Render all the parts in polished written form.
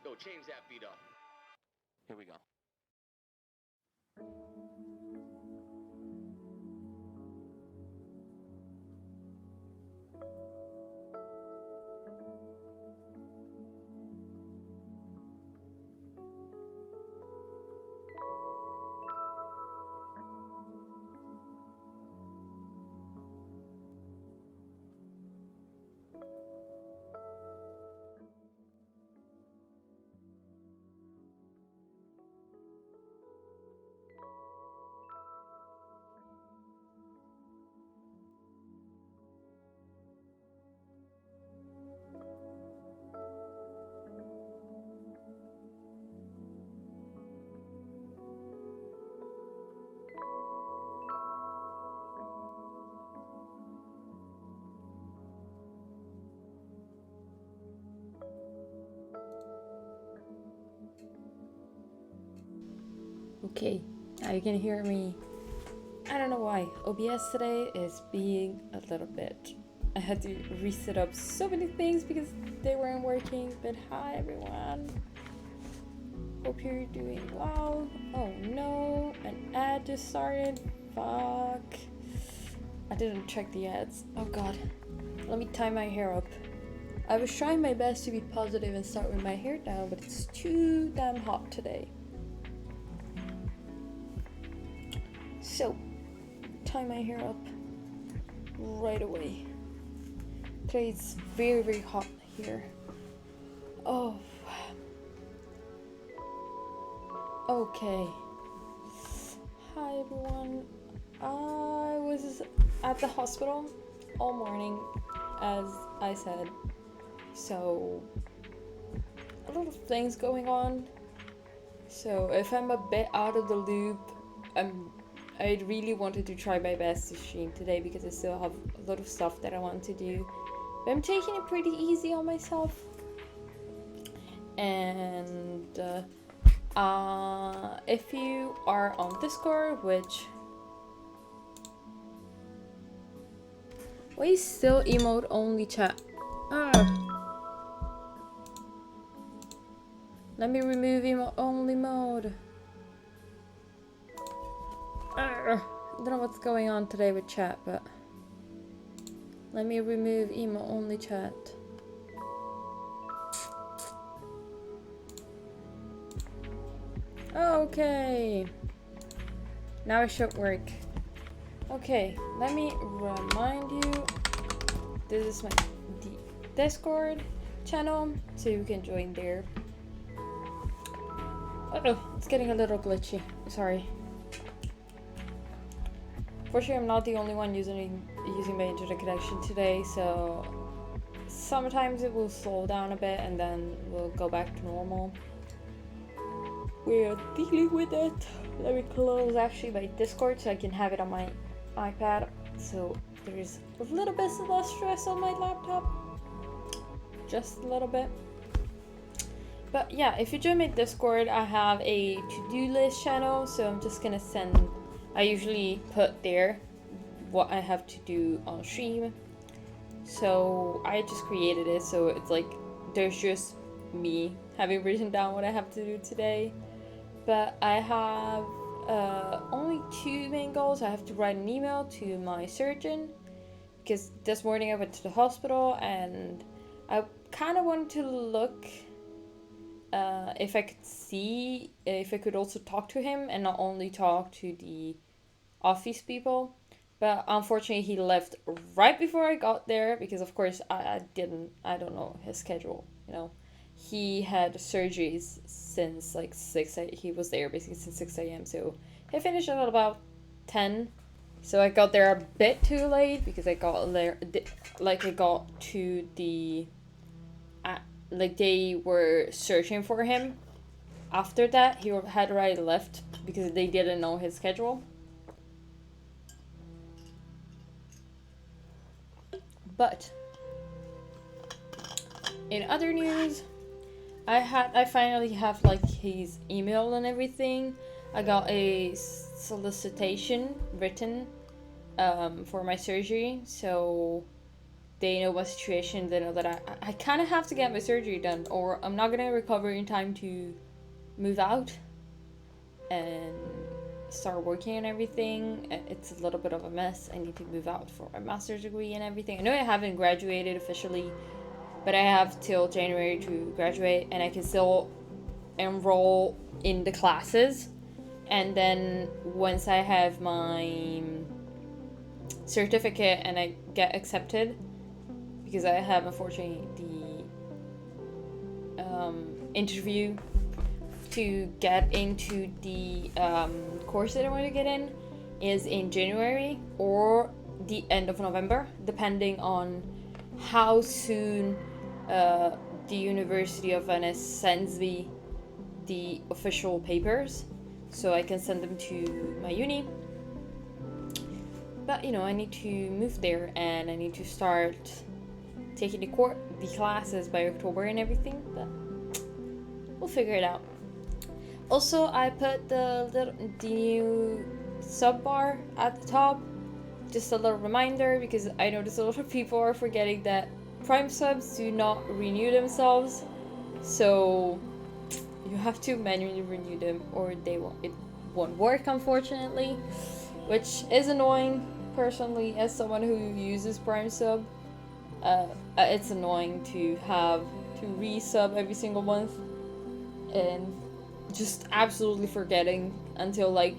Yo, change that beat up. Here we go. Okay, now you can hear me. I don't know why. OBS today is being a little bit. I had to reset up so many things because they weren't working. But hi everyone. Hope you're doing well. Oh no, an ad just started. Fuck. I didn't check the ads. Oh god. Let me tie my hair up. I was trying my best to be positive and start with my hair down, but it's too damn hot today. So, tie my hair up right away. Today it's very, very hot here. Oh. Okay. Hi everyone. I was at the hospital all morning, as I said. So, a lot of things going on. So, if I'm a bit out of the loop, I really wanted to try my best to stream today because I still have a lot of stuff that I want to do. But I'm taking it pretty easy on myself. And if you are on Discord, which... Why is still emote only chat? Let me remove emote only mode. I don't know what's going on today with chat, but let me remove emo only chat. Okay, now it should work. Okay, let me remind you, this is my Discord channel, so you can join there. Oh, it's getting a little glitchy, sorry. Fortunately, I'm not the only one using my internet connection today, so sometimes it will slow down a bit and then we'll go back to normal. We're dealing with it. Let me close actually my Discord so I can have it on my iPad, so there's a little bit less stress on my laptop. Just a little bit. But yeah, if you join my Discord, I have a to-do list channel, so I'm just gonna send... I usually put there what I have to do on stream. So I just created it, so it's like there's just me having written down what I have to do today. But I have only 2 main goals. I have to write an email to my surgeon because this morning I went to the hospital and I kind of wanted to look if I could see if I could also talk to him and not only talk to the office people. But unfortunately he left right before I got there because of course I don't know his schedule, you know. He had surgeries since like 6 he was there basically since 6 a.m. so he finished at about 10. So I got there a bit too late because I got there like I got to the like they were searching for him. After that he had already left because they didn't know his schedule. But in other news, I finally have like his email and everything. I got a solicitation written for my surgery, so they know my situation. They know that I kind of have to get my surgery done, or I'm not gonna recover in time to move out and start working and everything. It's a little bit of a mess. I need to move out for my master's degree and everything. I know I haven't graduated officially, but I have till January to graduate, and I can still enroll in the classes. And then once I have my certificate and I get accepted, because I have unfortunately the interview to get into the course that I want to get in is in January or the end of November, depending on how soon the University of Venice sends me the official papers, so I can send them to my uni. But you know, I need to move there and I need to start taking the classes by October and everything, but we'll figure it out. Also, I put the new sub bar at the top, just a little reminder, because I noticed a lot of people are forgetting that Prime subs do not renew themselves, so you have to manually renew them or it won't work, unfortunately, which is annoying. Personally, as someone who uses Prime sub, it's annoying to have to resub every single month and just absolutely forgetting until like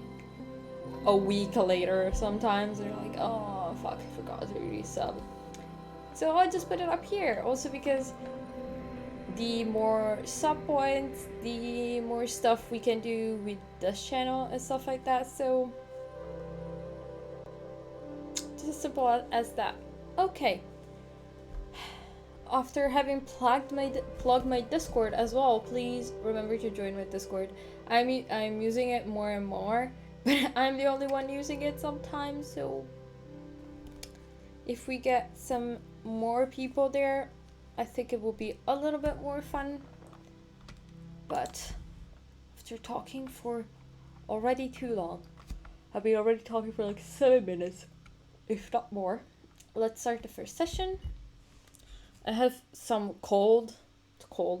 a week later sometimes, and you're like, oh fuck, I forgot to resub. So I just put it up here, also because the more sub points, the more stuff we can do with this channel and stuff like that. So just as simple as that. Okay. After having plugged my Discord as well, please remember to join my Discord. I'm using it more and more, but I'm the only one using it sometimes. So if we get some more people there, I think it will be a little bit more fun. But after talking for already too long, I've been already talking for like 7 minutes, if not more. Let's start the first session. I have some cold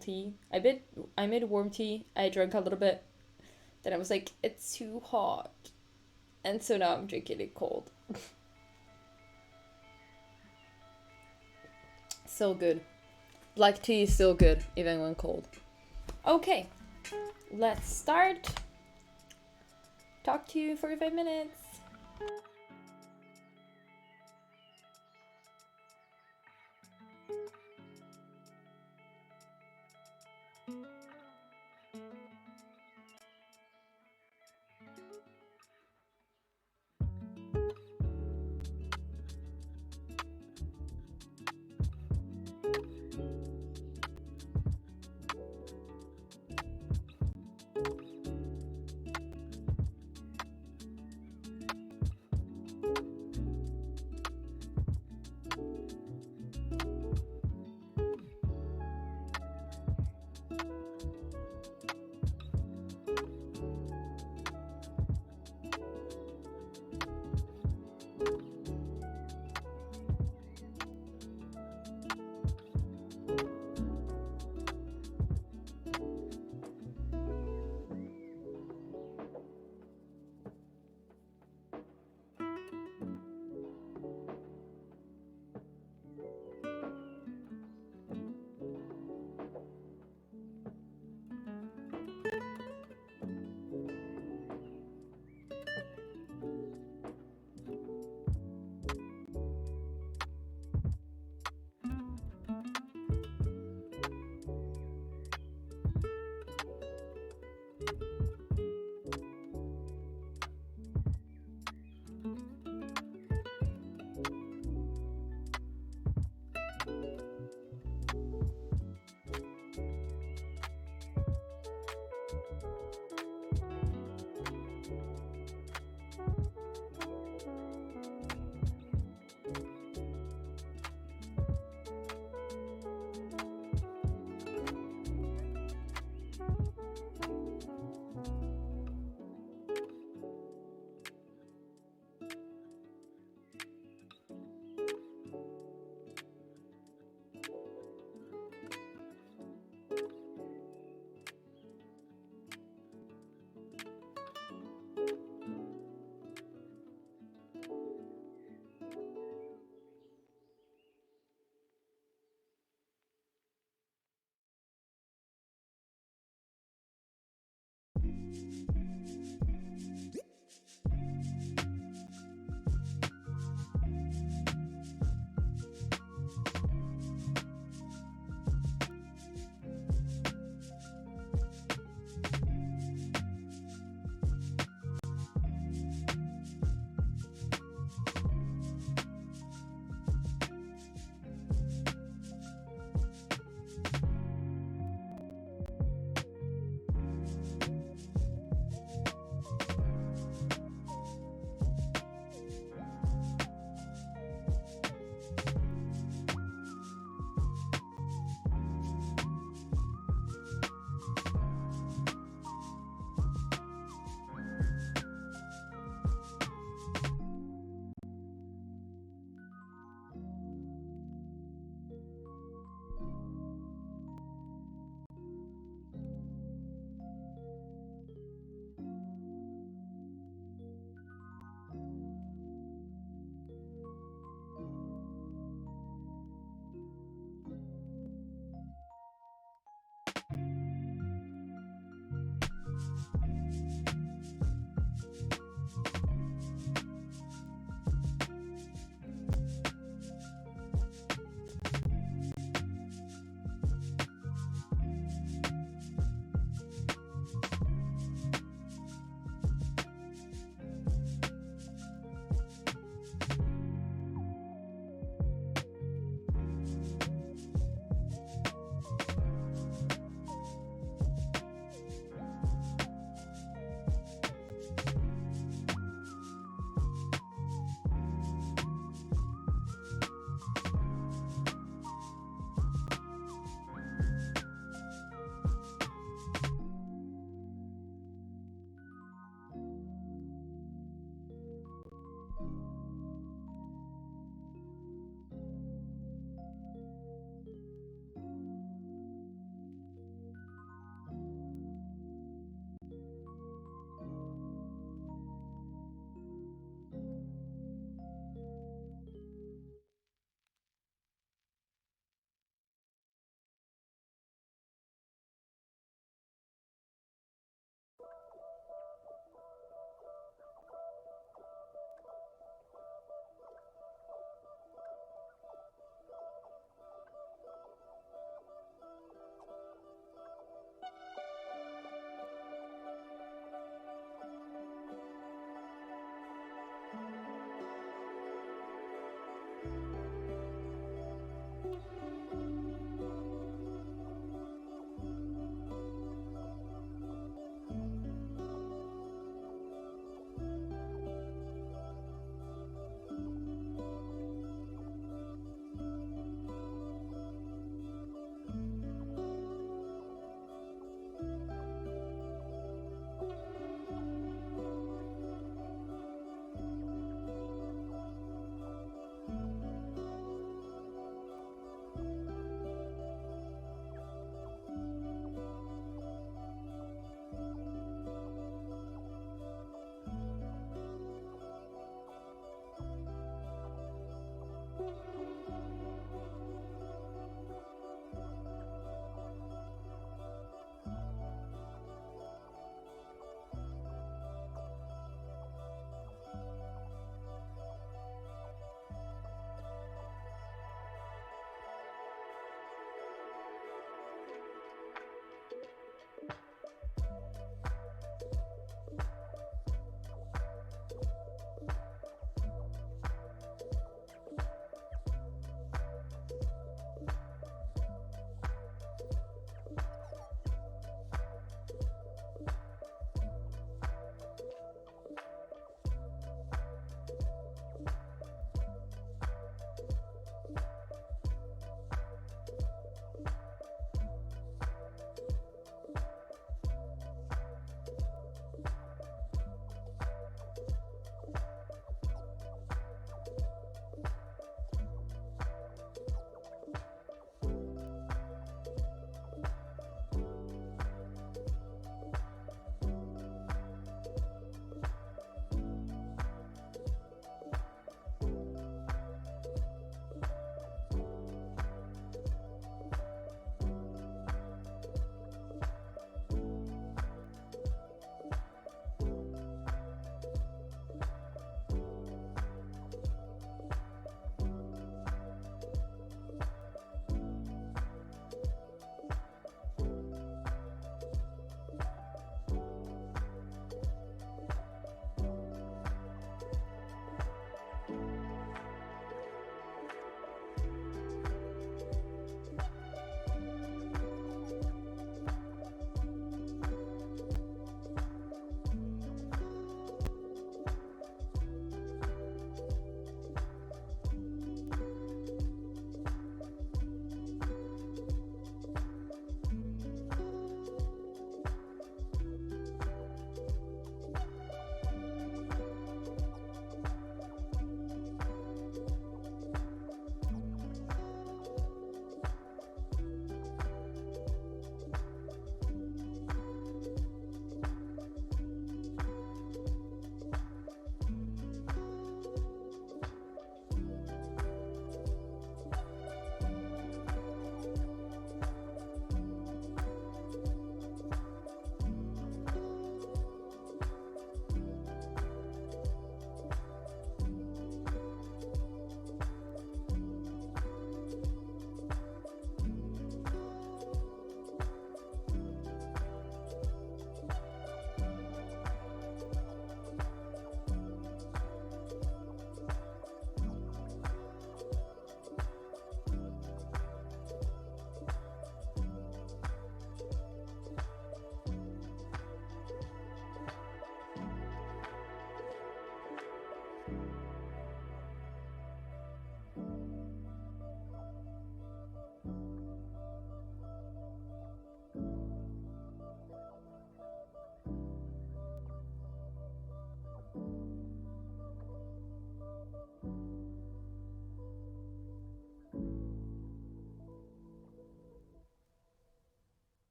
tea. I made warm tea. I drank a little bit. Then I was like, it's too hot. And so now I'm drinking it cold. So good. Black tea is still good, even when cold. Okay, let's start. Talk to you in 45 minutes.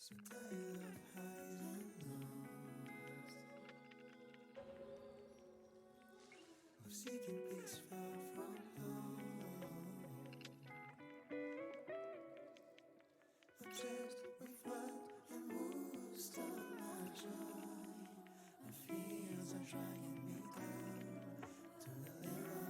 So tired of highs and lows, of seeking peace far from home, obsessed with what and who stole my joy. My fears are dragging me down to the river.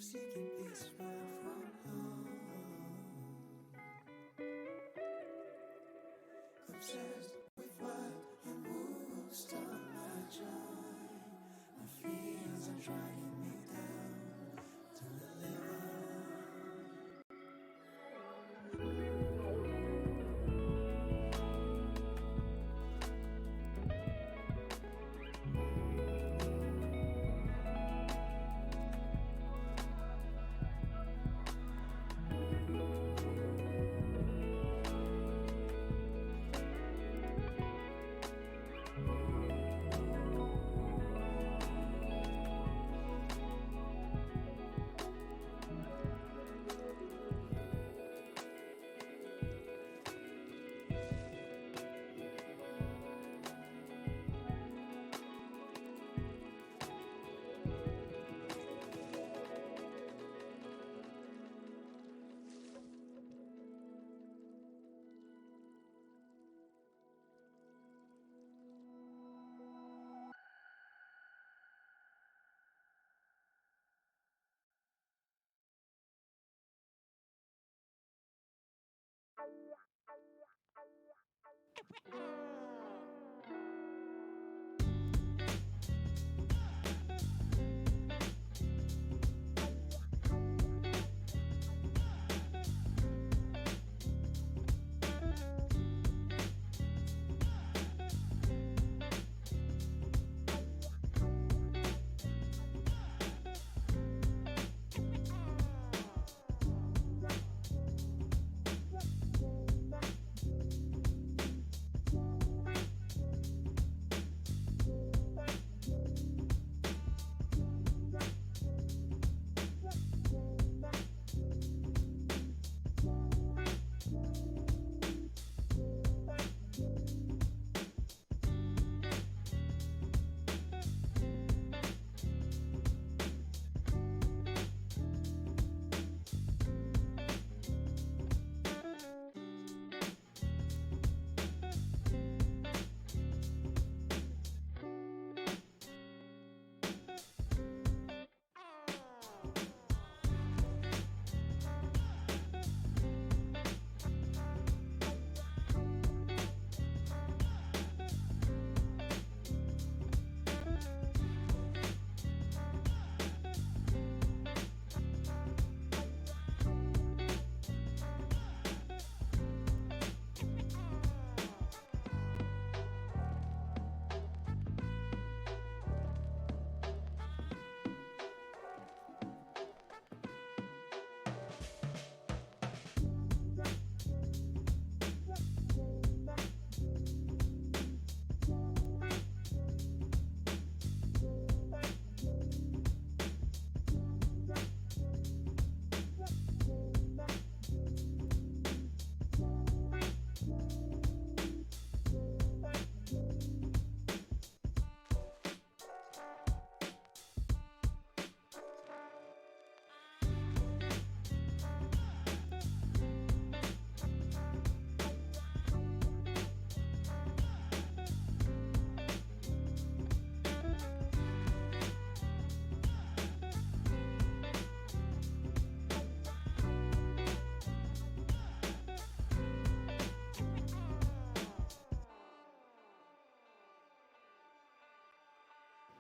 seeking peace far from home. Obsessed with what and who stole my joy. My fears are dragging me down to the liver.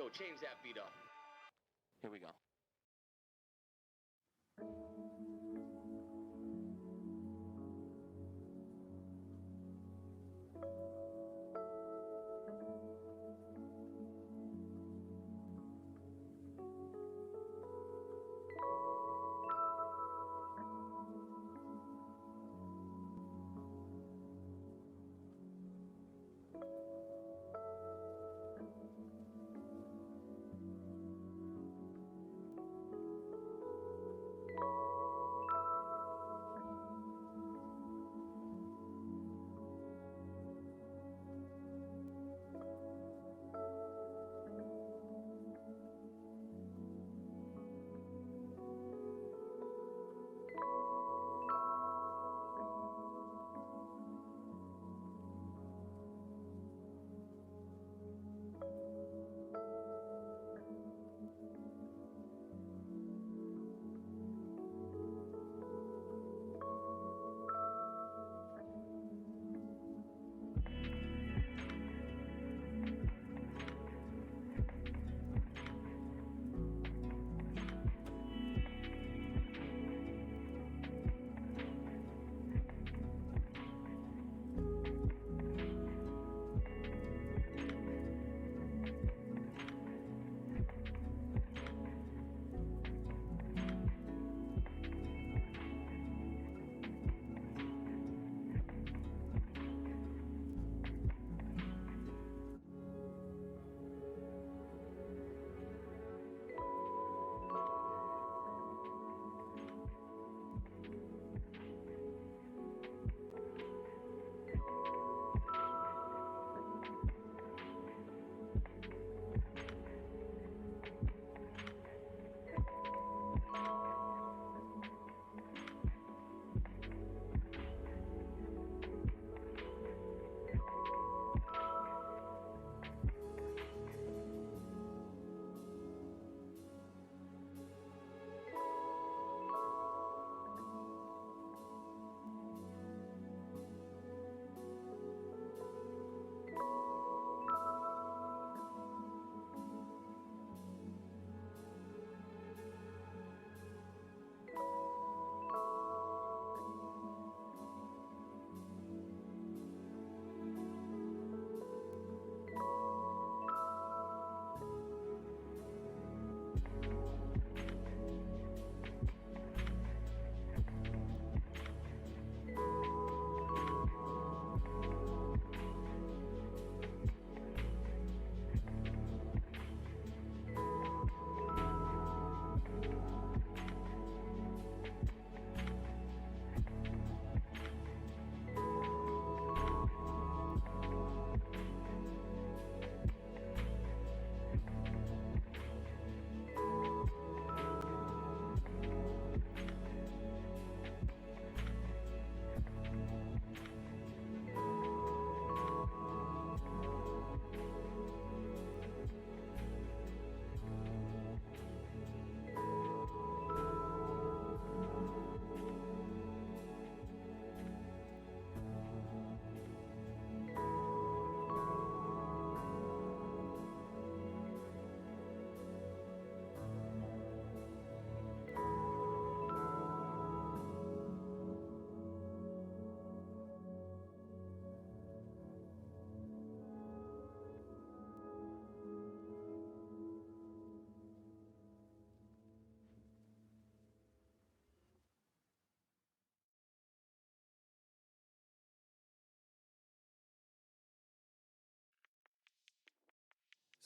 Yo, change that beat up. Here we go.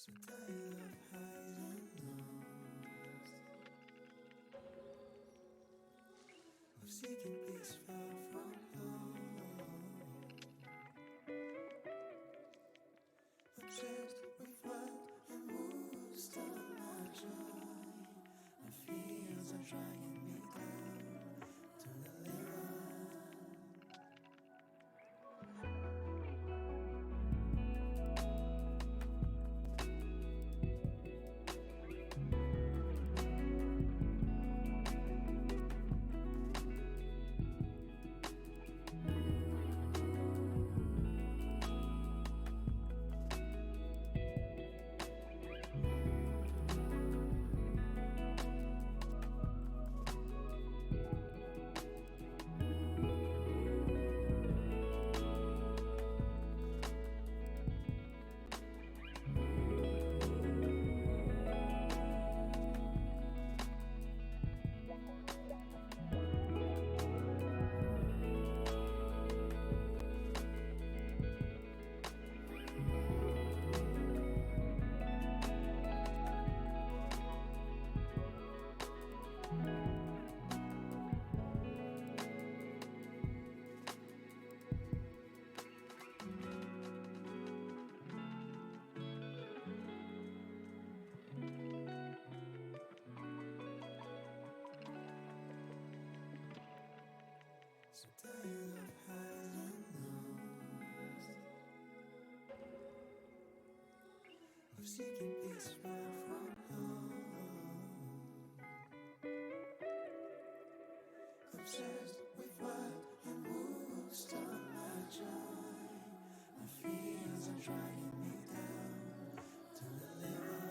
So tired of highs and lows, of seeking peace far from home, obsessed with what and who stole my joy. My fears are dragging me down to the liver. So tired of highs and lows, of seeking peace far from home, obsessed with what and who stole my joy. My fears are dragging me down to the liver.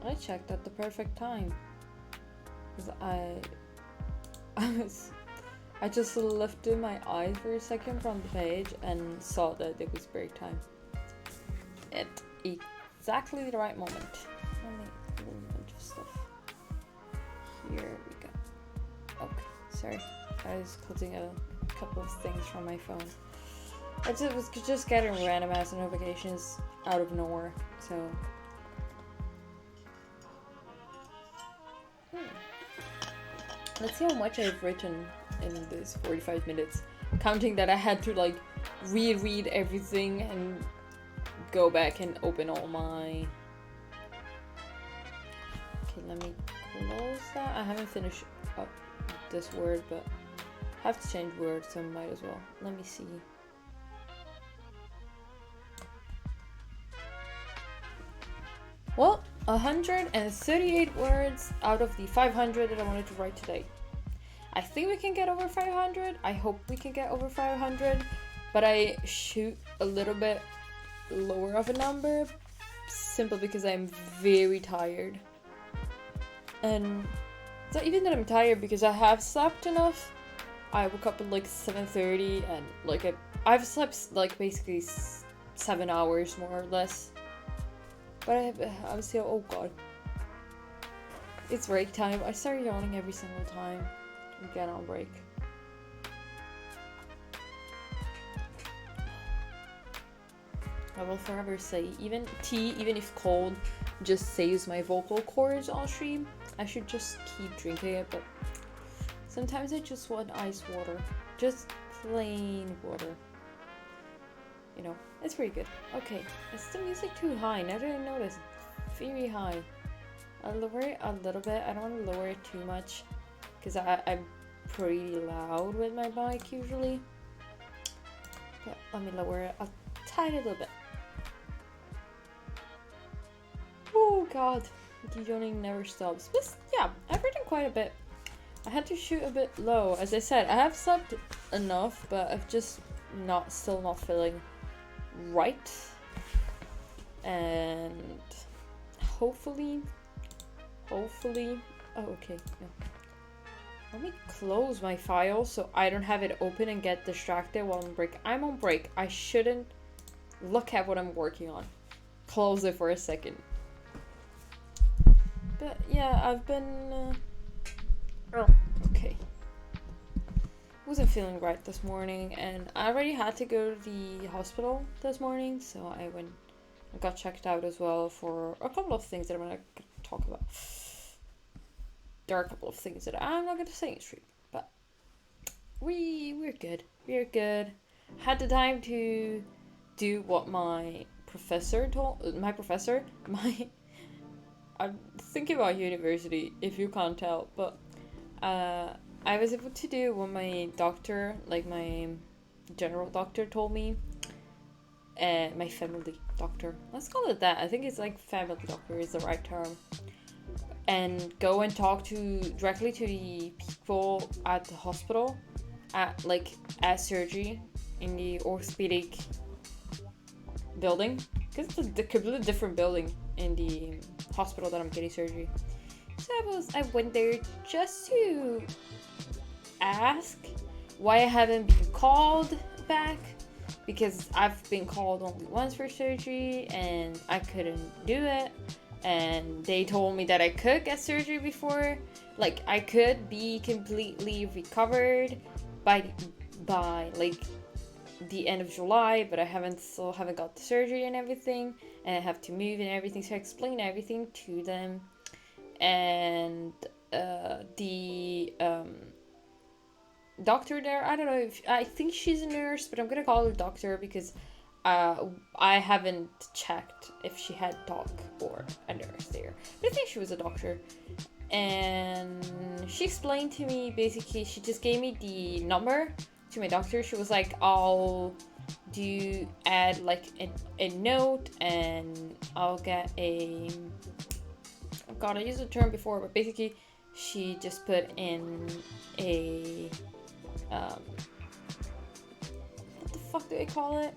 I checked at the perfect time. Because I just lifted my eye for a second from the page and saw that it was break time. At exactly the right moment. Let me do a bunch of stuff. Here we go. Okay, sorry. I was closing a couple of things from my phone. I was just getting random ass notifications out of nowhere, so. Let's see how much I've written in this 45 minutes. Counting that I had to like reread everything and go back and open all my... Okay, let me close that. I haven't finished up this word, but I have to change words, so I might as well. Let me see. Well, 138 words out of the 500 that I wanted to write today. I think we can get over 500. I hope we can get over 500, but I shoot a little bit lower of a number simply because I'm very tired. And it's not even that I'm tired because I have slept enough. I woke up at like 7:30 and like I've slept like basically 7 hours more or less. But I'm still, oh god. It's break time. I start yawning every single time we get on break. I will forever say, even tea, even if cold, just saves my vocal cords on stream. I should just keep drinking it, but sometimes I just want ice water. Just plain water. You know, it's pretty good. Okay, is the music too high? Now that I notice, it's very high. I'll lower it a little bit. I don't want to lower it too much because I'm pretty loud with my mic usually. But let me lower it a tiny little bit. Oh god, the yawning never stops. But yeah, I've written quite a bit. I had to shoot a bit low. As I said, I have slept enough, but I've just still not feeling right. And hopefully, oh okay, no. Let me close my file so I don't have it open and get distracted while I'm on break. I'm on break. I shouldn't look at what I'm working on. Close it for a second. But yeah, I've been okay. Wasn't feeling right this morning, and I already had to go to the hospital this morning, so I went and got checked out as well for a couple of things that I'm gonna talk about. There are a couple of things that I'm not gonna say in stream, but we're good. We're good. Had the time to do what my professor I'm thinking about university, if you can't tell, but I was able to do what my doctor, like my general doctor told me, and my family doctor, let's call it that. I think it's like family doctor is the right term. And go and talk directly to the people at the hospital, at surgery in the orthopedic building, because it's a completely different building in the hospital that I'm getting surgery. So I went there just to ask why I haven't been called back, because I've been called only once for surgery and I couldn't do it, and they told me that I could get surgery before, like I could be completely recovered by like the end of July, but I still haven't got the surgery and everything, and I have to move and everything. So I explained everything to them, and the doctor there, I think she's a nurse, but I'm gonna call her doctor because I haven't checked if she had doc or a nurse there, but I think she was a doctor. And she explained to me, basically she just gave me the number to my doctor. She was like, I'll add like a note, and I'll get a, oh god, I used the term before, but basically she just put in a what the fuck do I call it?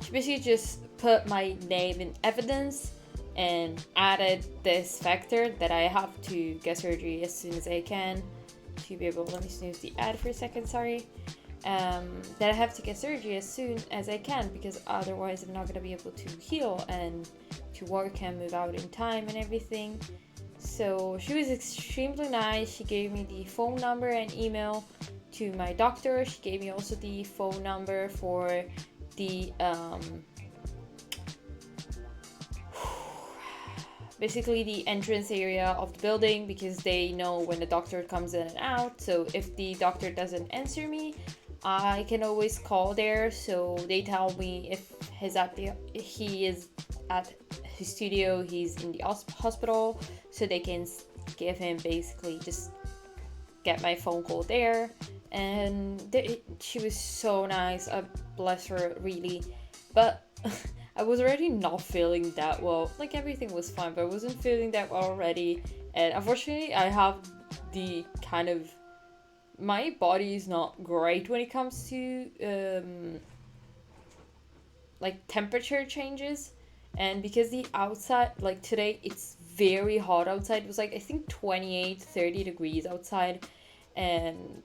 She basically just put my name in evidence, and added this factor that I have to get surgery as soon as I can to be able, let me snooze the ad for a second, sorry. That I have to get surgery as soon as I can, because otherwise I'm not going to be able to heal and to work and move out in time and everything. So she was extremely nice. She gave me the phone number and email to my doctor. She gave me also the phone number for the basically the entrance area of the building, because they know when the doctor comes in and out. So if the doctor doesn't answer me, I can always call there. So they tell me if he is at his studio, he's in the hospital, so they can give him basically just get my phone call there. And she was so nice, bless her, really. But I was already not feeling that well. Like, everything was fine, but I wasn't feeling that well already. And unfortunately, I have the kind of, my body is not great when it comes to like temperature changes. And because the outside, like today, it's very hot outside. It was like, I think 28-30 degrees outside, and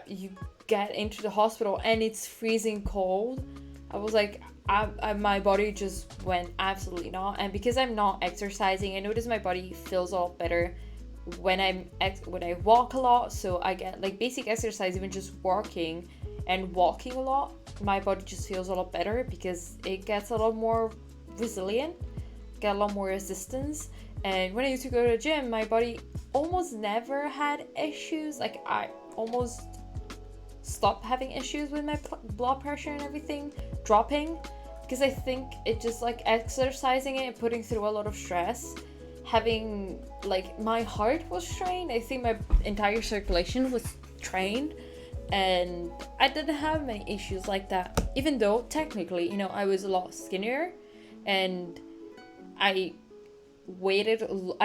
you get into the hospital and it's freezing cold. I was like, my body just went absolutely not. And because I'm not exercising, I notice my body feels a lot better when I walk a lot. So I get like basic exercise, even just walking and walking a lot, my body just feels a lot better because it gets a lot more resilient, get a lot more resistance. And when I used to go to the gym, my body almost never had issues. Like, I almost stopped having issues with my blood pressure and everything dropping, because I think it just, like, exercising it and putting through a lot of stress, having, like, my heart was trained. I think my entire circulation was trained, and I didn't have many issues like that, even though technically, you know, I was a lot skinnier and I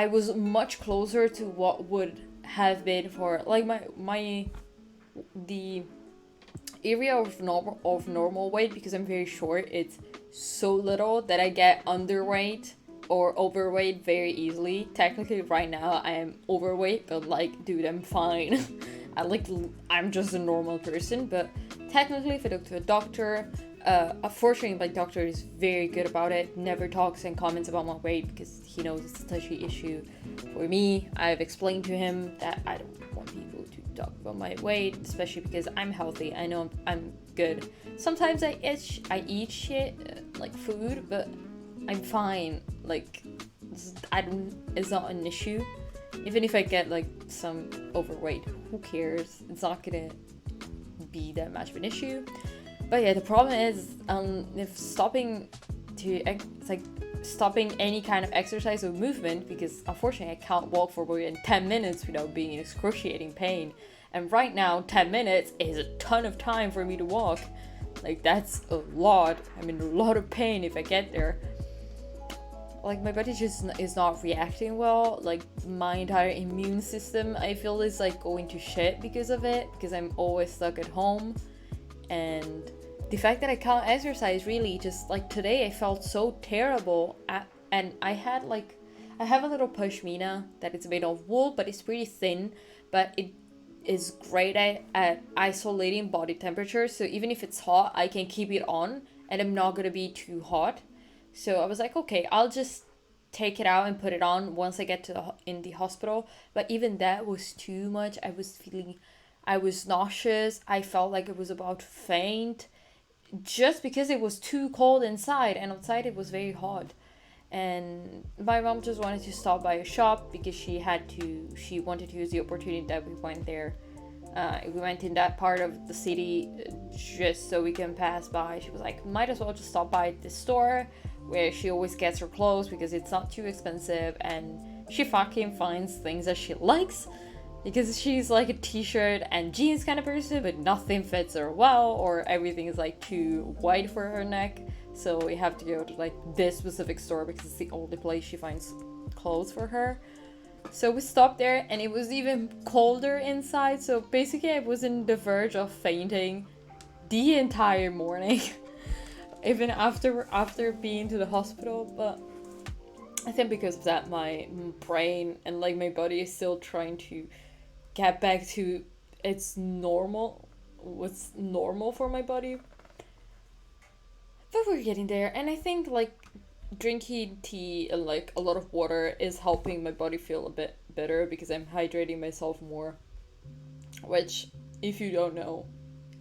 was much closer to what would have been for, like, the area of normal weight, because I'm very short. It's so little that I get underweight or overweight very easily. Technically right now I am overweight, but like, dude, I'm fine. I'm just a normal person. But technically, if I go to a doctor, unfortunately my doctor is very good about it, never talks and comments about my weight, because he knows it's a touchy issue for me. I've explained to him that I don't want people to talk about my weight, especially because I'm healthy. I know I'm good. Sometimes I eat shit, like food, but I'm fine. Like, it's not an issue. Even if I get like some overweight, who cares? It's not gonna be that much of an issue. But yeah, the problem is if stopping any kind of exercise or movement, because unfortunately I can't walk for more than 10 minutes without being in excruciating pain. And right now, 10 minutes is a ton of time for me to walk. Like, that's a lot. I'm in a lot of pain if I get there. Like, my body just is not reacting well. Like, my entire immune system, I feel, is like going to shit because of it, because I'm always stuck at home. And the fact that I can't exercise, really, just like today I felt so terrible. And I have a little pashmina that it's made of wool, but it's pretty thin, but it is great at isolating body temperature. So even if it's hot, I can keep it on and I'm not gonna be too hot. So I was like, okay, I'll just take it out and put it on once I get in the hospital. But even that was too much. I was nauseous. I felt like I was about to faint, just because it was too cold inside, and outside it was very hot. And my mom just wanted to stop by a shop because she wanted to use the opportunity that we went there. We went in that part of the city just so we can pass by. She was like, might as well just stop by at this store where she always gets her clothes because it's not too expensive, and she fucking finds things that she likes, because she's like a t-shirt and jeans kind of person, but nothing fits her well, or everything is like too wide for her neck. So we have to go to like this specific store because it's the only place she finds clothes for her. So we stopped there, and it was even colder inside. So basically I was on the verge of fainting the entire morning, even after being to the hospital. But I think because of that, my brain and like my body is still trying to get back to its normal, what's normal for my body. But we're getting there, and I think like drinking tea and like a lot of water is helping my body feel a bit better because I'm hydrating myself more. Which, if you don't know,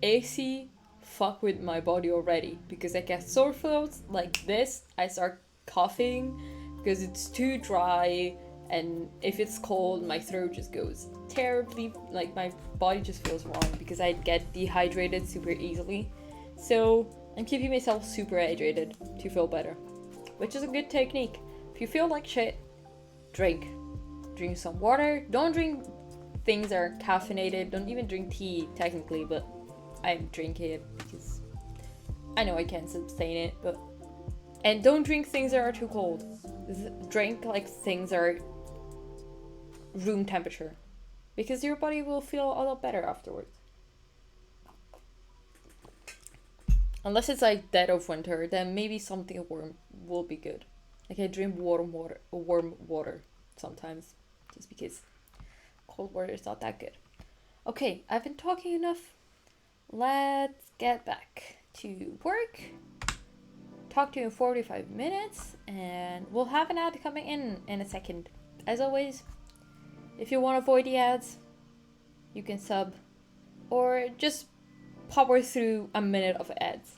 AC fuck with my body already because I get sore throats like this. I start coughing because it's too dry, and if it's cold, my throat just goes terribly. Like my body just feels wrong because I get dehydrated super easily. So I'm keeping myself super hydrated to feel better, which is a good technique. If you feel like shit, drink. Drink some water. Don't drink things that are caffeinated. Don't even drink tea technically, but I'm drinking it because I know I can't sustain it. But and don't drink things that are too cold. Drink like things that are room temperature because your body will feel a lot better afterwards. Unless it's like dead of winter, then maybe something warm will be good. Like I drink warm water sometimes, just because cold water is not that good. Okay, I've been talking enough. Let's get back to work. Talk to you in 45 minutes, and we'll have an ad coming in a second. As always, if you want to avoid the ads, you can sub, or just power through a minute of ads.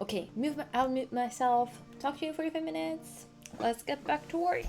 Okay, I'll mute myself. Talk to you in 45 minutes. Let's get back to work.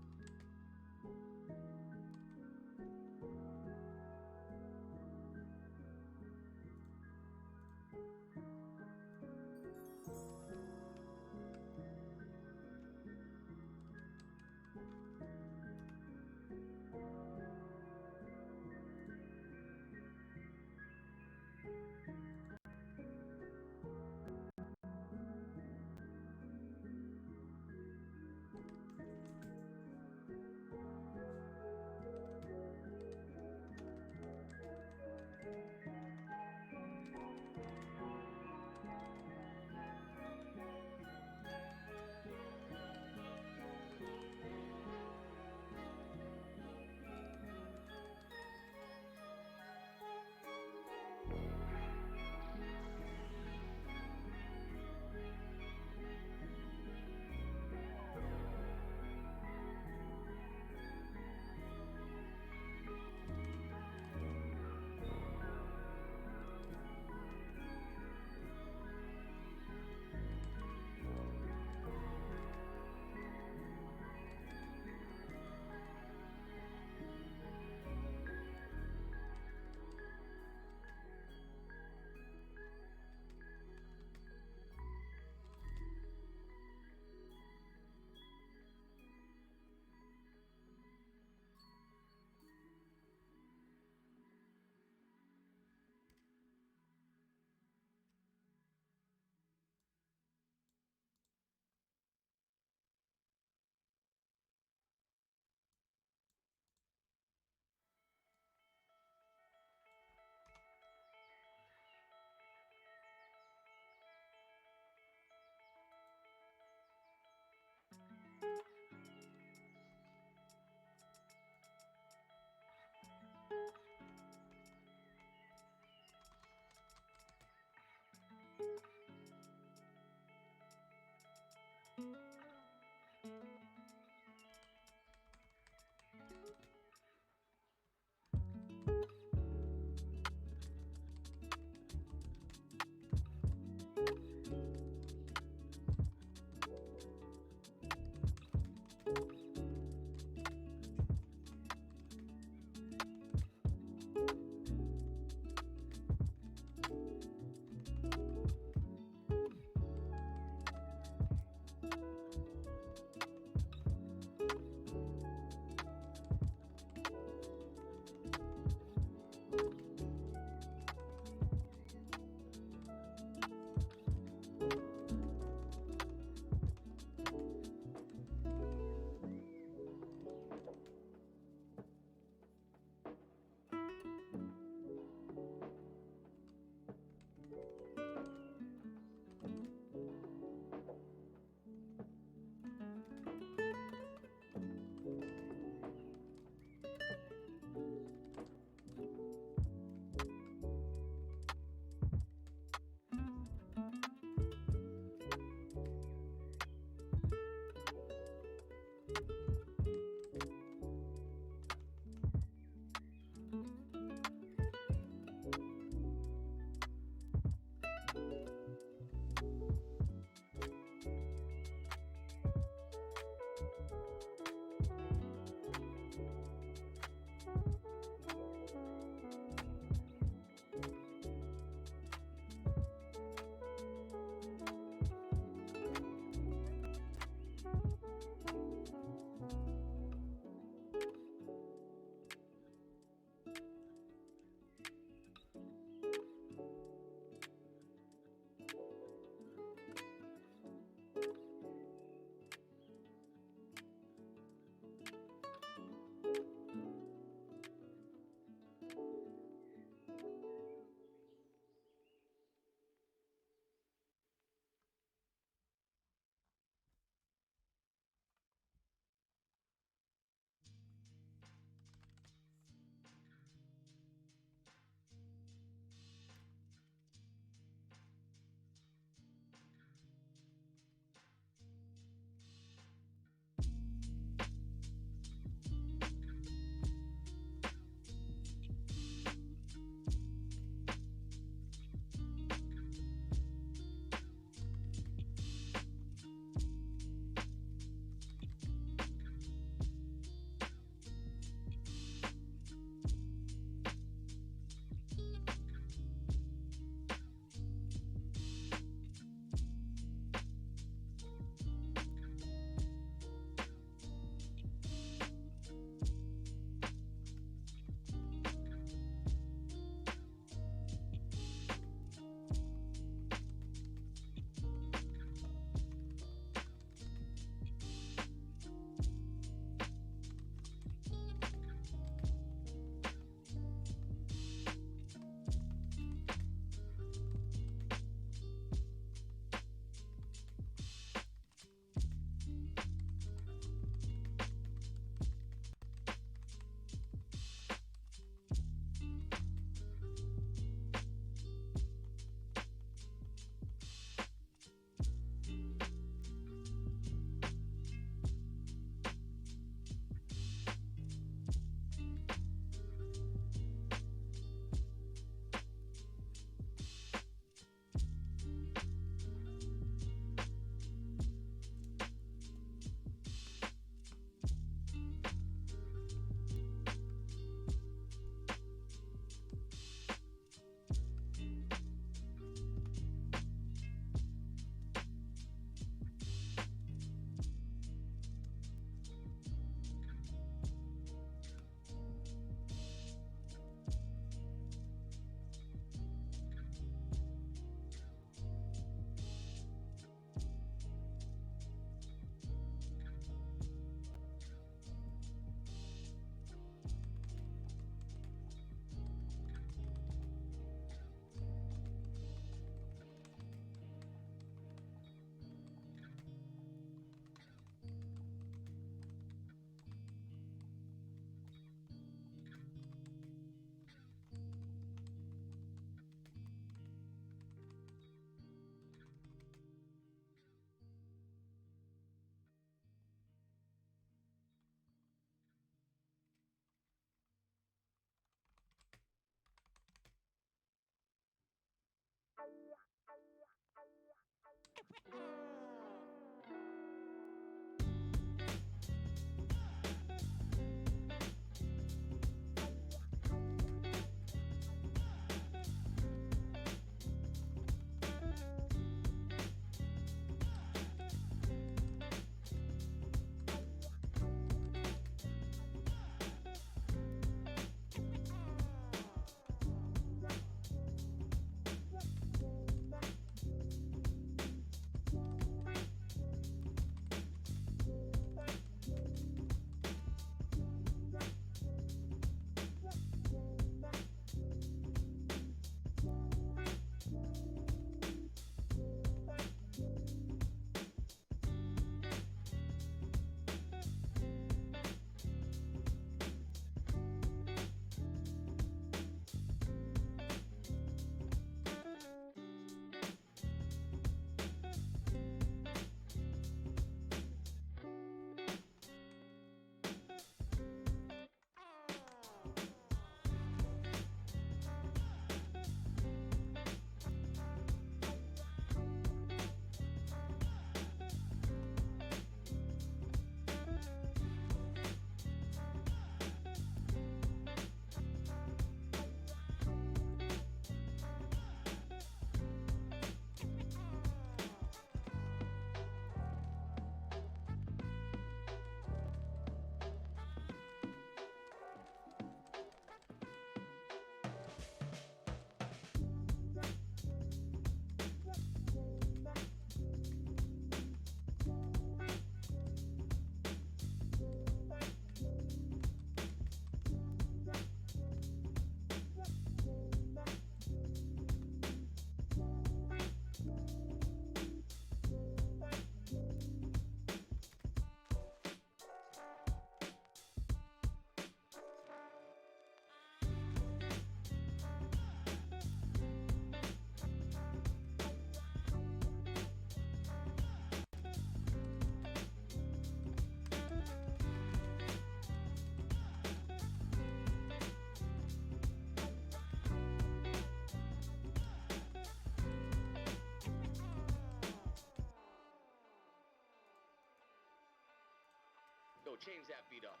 change that beat up.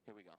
Here we go.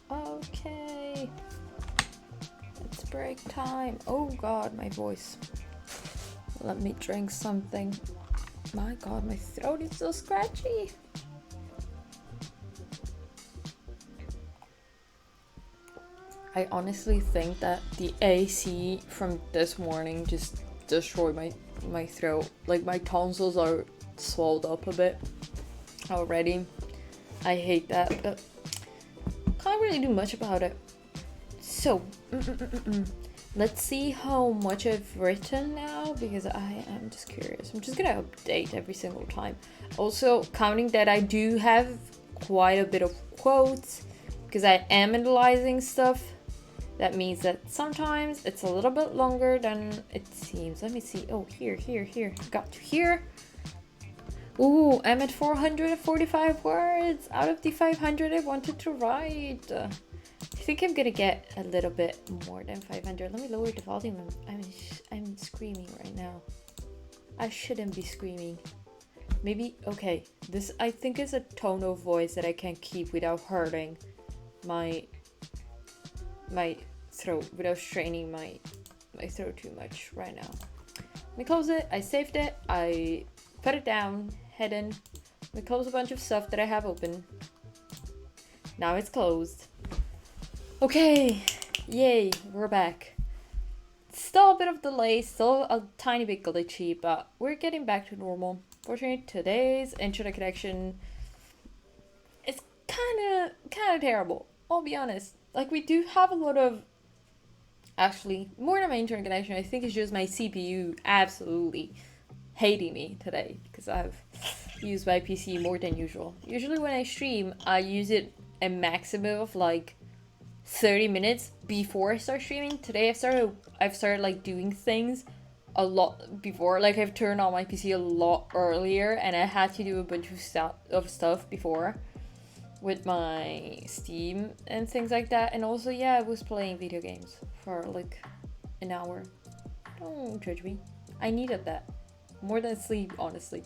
Okay, it's break time. Oh god, my voice. Let me drink something. My god, my throat is so scratchy. I honestly think that the AC from this morning just destroyed my throat. Like, my tonsils are swelled up a bit already. I hate that, but can't really do much about it. So, let's see how much I've written now, because I am just curious. I'm just gonna update every single time. Also, counting that I do have quite a bit of quotes, because I am analyzing stuff. That means that sometimes it's a little bit longer than it seems. Let me see. Oh, here. Got to here. Ooh, I'm at 445 words out of the 500 I wanted to write. I think I'm gonna get a little bit more than 500. Let me lower the volume. I'm screaming right now. I shouldn't be screaming. Maybe, okay. This, I think, is a tone of voice that I can keep without hurting my throat, without straining my throat too much right now. Let me close it. I saved it. I put it down. Head in. Let me close a bunch of stuff that I have open. Now it's closed. Okay, yay, we're back. Still a bit of delay, still a tiny bit glitchy, but we're getting back to normal. Fortunately, today's internet connection is kind of terrible. I'll be honest. Like, we do have a lot of, actually, more than my internet connection, I think it's just my CPU absolutely hating me today, because I've used my PC more than usual. Usually when I stream, I use it a maximum of like 30 minutes before I start streaming. Today I've started like doing things a lot before. Like, I've turned on my PC a lot earlier, and I had to do a bunch of stuff before with my Steam and things like that. And also, yeah, I was playing video games for like an hour. Don't judge me. I needed that more than sleep, honestly.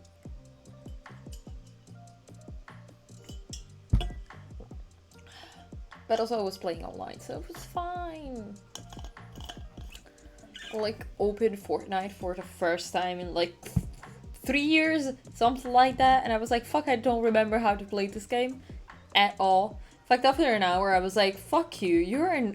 But also I was playing online, so it was fine. Like, opened Fortnite for the first time in like 3 years, something like that. And I was like, fuck, I don't remember how to play this game at all. In fact, after an hour, I was like, fuck you.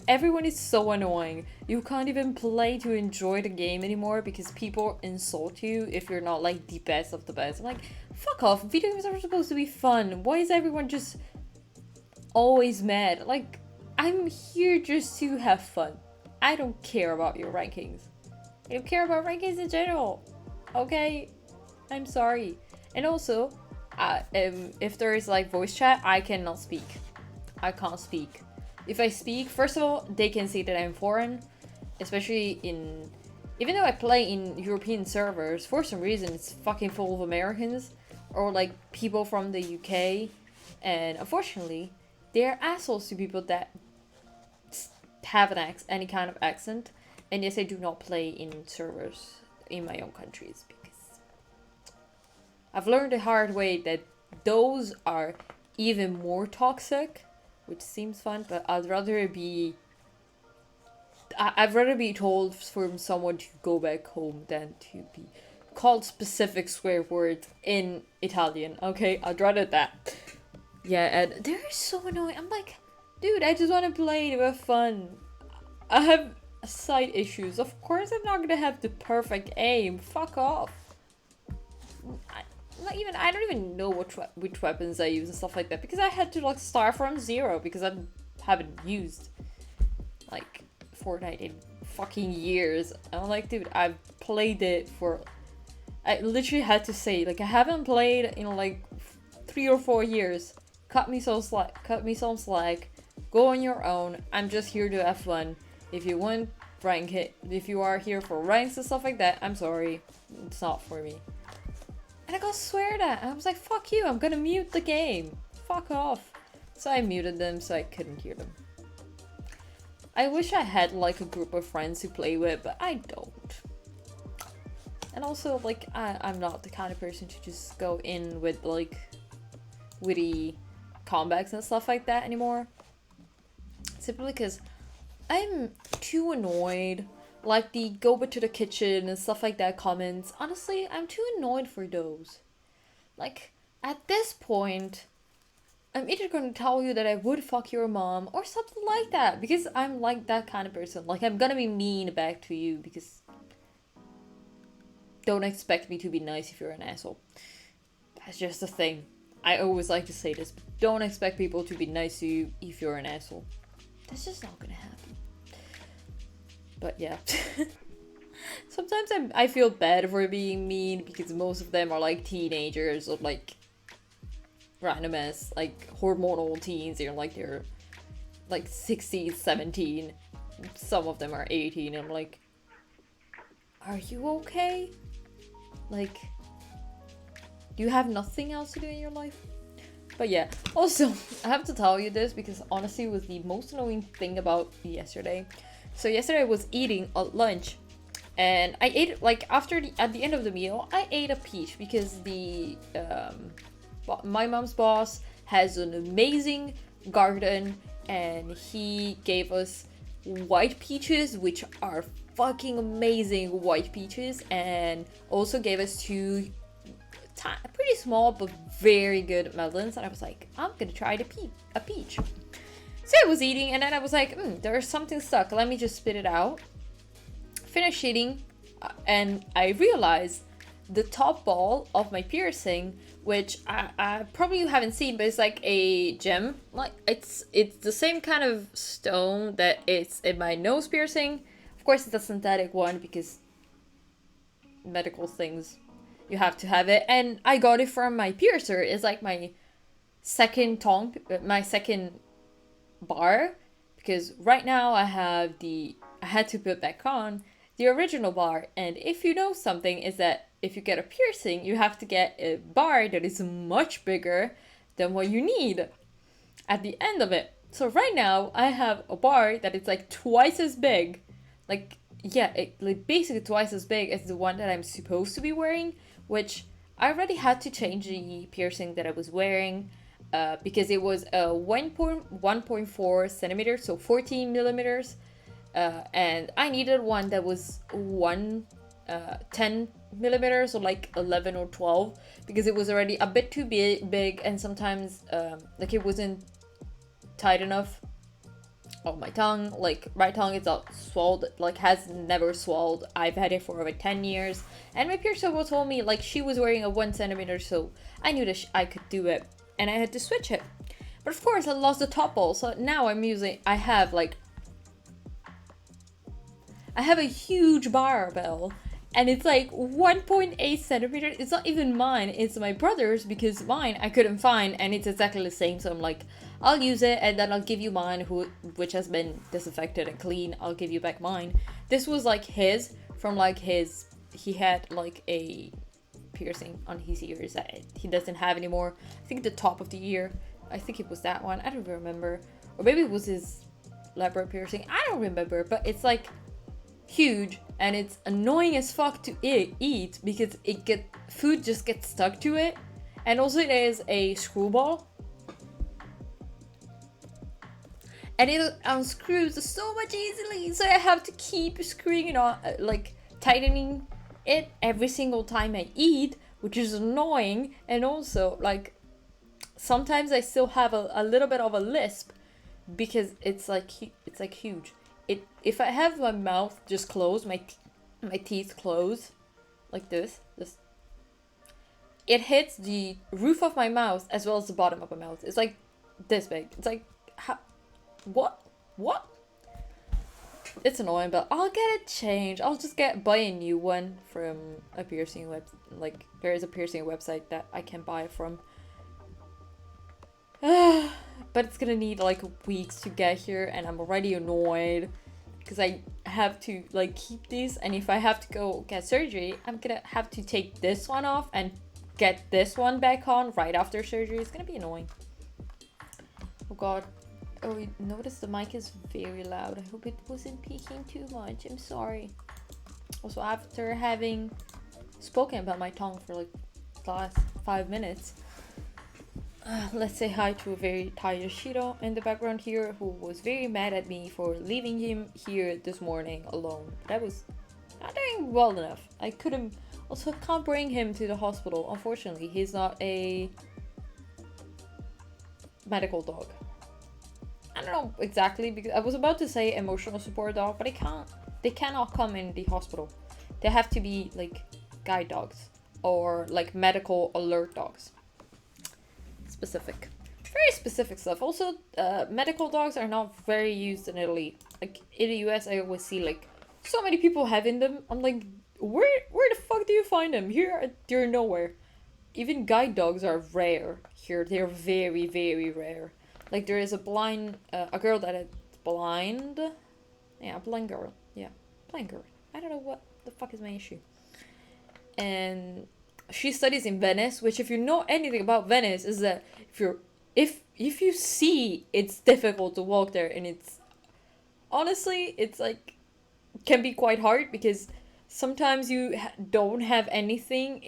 Everyone is so annoying. You can't even play to enjoy the game anymore because people insult you if you're not like the best of the best. I'm like, fuck off. Video games are supposed to be fun. Why is everyone just always mad? Like, I'm here just to have fun. I don't care about your rankings. I don't care about rankings in general. Okay? I'm sorry. And also, if there is like voice chat, I cannot speak. I can't speak. If I speak, first of all, they can see that I'm foreign. Especially even though I play in European servers, for some reason it's fucking full of Americans. Or like people from the UK. And unfortunately, they're assholes to people that have any kind of accent. And yes, I do not play in servers in my own countries, because I've learned the hard way that those are even more toxic, which seems fun, but I'd rather be told from someone to go back home than to be called specific swear words in Italian. Okay, I'd rather that. Yeah, and they're so annoying. I'm like, dude, I just want to play to have fun. I have side issues. Of course I'm not gonna have the perfect aim. Fuck off. I don't even know which weapons I use and stuff like that, because I had to like start from zero, because I haven't used like Fortnite in fucking years. And I'm like, dude, I've played it for, I literally had to say, like, I haven't played in like 3 or 4 years. Cut me some slack. Go on your own. I'm just here to have fun. If you want rank it, if you are here for ranks and stuff like that, I'm sorry, it's not for me. And I got sweared at, and I was like, fuck you, I'm gonna mute the game. Fuck off. So I muted them so I couldn't hear them. I wish I had like a group of friends to play with, but I don't. And also, like, I'm not the kind of person to just go in with like witty comebacks and stuff like that anymore. Simply because I'm too annoyed. Like the go back to the kitchen and stuff like that comments. Honestly, I'm too annoyed for those. Like, at this point, I'm either going to tell you that I would fuck your mom or something like that. Because I'm like that kind of person. Like, I'm gonna be mean back to you because don't expect me to be nice if you're an asshole. That's just a thing. I always like to say this, but don't expect people to be nice to you if you're an asshole. That's just not gonna happen. But yeah. Sometimes I feel bad for being mean because most of them are like teenagers or like random ass like hormonal teens. They're like 16, 17. Some of them are 18. And I'm like, are you okay? Like, do you have nothing else to do in your life? But yeah, also, I have to tell you this because honestly it was the most annoying thing about yesterday. So yesterday I was eating at lunch and I ate, like, at the end of the meal, I ate a peach because my mom's boss has an amazing garden and he gave us white peaches, which are fucking amazing white peaches, and also gave us two pretty small but very good melons. And I was like, I'm gonna try a peach. So I was eating and then I was like, there's something stuck, let me just spit it out. Finished eating and I realized the top ball of my piercing, which I probably haven't seen, but it's like a gem. Like it's the same kind of stone that it's in my nose piercing. Of course, it's a synthetic one because medical things, you have to have it. And I got it from my piercer. It's like my second bar, because right now I had to put back on the original bar. And if you know something, is that if you get a piercing, you have to get a bar that is much bigger than what you need at the end of it. So right now I have a bar that is like twice as big, like basically twice as big as the one that I'm supposed to be wearing, which I already had to change the piercing that I was wearing because it was a 1.4 centimeters, so 14 millimeters. And I needed one that was 10 millimeters or like 11 or 12 because it was already a bit too big and sometimes like it wasn't tight enough on my tongue. Like my tongue is not swelled, like has never swelled. I've had it for over 10 years and my piercer told me like she was wearing a 1 centimeter, so I knew that I could do it and I had to switch it. But of course I lost the top ball, so now I have a huge barbell and it's like 1.8 centimeters. It's not even mine, it's my brother's, because mine I couldn't find and it's exactly the same. So I'm like, I'll use it and then I'll give you mine, which has been disinfected and clean. I'll give you back mine. This was like his, from like he had like a piercing on his ears that he doesn't have anymore. I think the top of the ear, I think it was that one. I don't remember. Or maybe it was his leopard piercing. I don't remember, but it's like huge and it's annoying as fuck to eat because food just gets stuck to it. And also it is a screwball and it unscrews so much easily, so I have to keep screwing it on, like tightening it every single time I eat, which is annoying. And also like sometimes I still have a little bit of a lisp because it's like huge. If I have my mouth just closed, my teeth closed, like this, it hits the roof of my mouth as well as the bottom of my mouth. It's like this big. It's like, what? It's annoying, but I'll get it changed. I'll just buy a new one from a piercing like there is a piercing website that I can buy from. But it's gonna need like weeks to get here and I'm already annoyed because I have to like keep these, and if I have to go get surgery, I'm gonna have to take this one off and get this one back on right after surgery. It's gonna be annoying. Oh god. Oh, you notice the mic is very loud. I hope it wasn't peaking too much. I'm sorry. Also, after having spoken about my tongue for like the last 5 minutes, let's say hi to a very tired Shiro in the background here, who was very mad at me for leaving him here this morning alone. But I was not doing well enough. I can't bring him to the hospital. Unfortunately, he's not a medical dog. I don't know exactly, because I was about to say emotional support dog, but they cannot come in the hospital. They have to be like guide dogs or like medical alert dogs. specific. Very specific stuff. Also, medical dogs are not very used in Italy. Like, in the US, I always see, like, so many people having them. I'm like, where the fuck do you find them? Here, they're nowhere. Even guide dogs are rare here. They're very, very rare. Like, there is a girl that is blind. Yeah, blind girl. Yeah, blind girl. I don't know what the fuck is my issue. And she studies in Venice, which, if you know anything about Venice, is that if you see, it's difficult to walk there, and it's honestly, it's like, can be quite hard because sometimes you don't have anything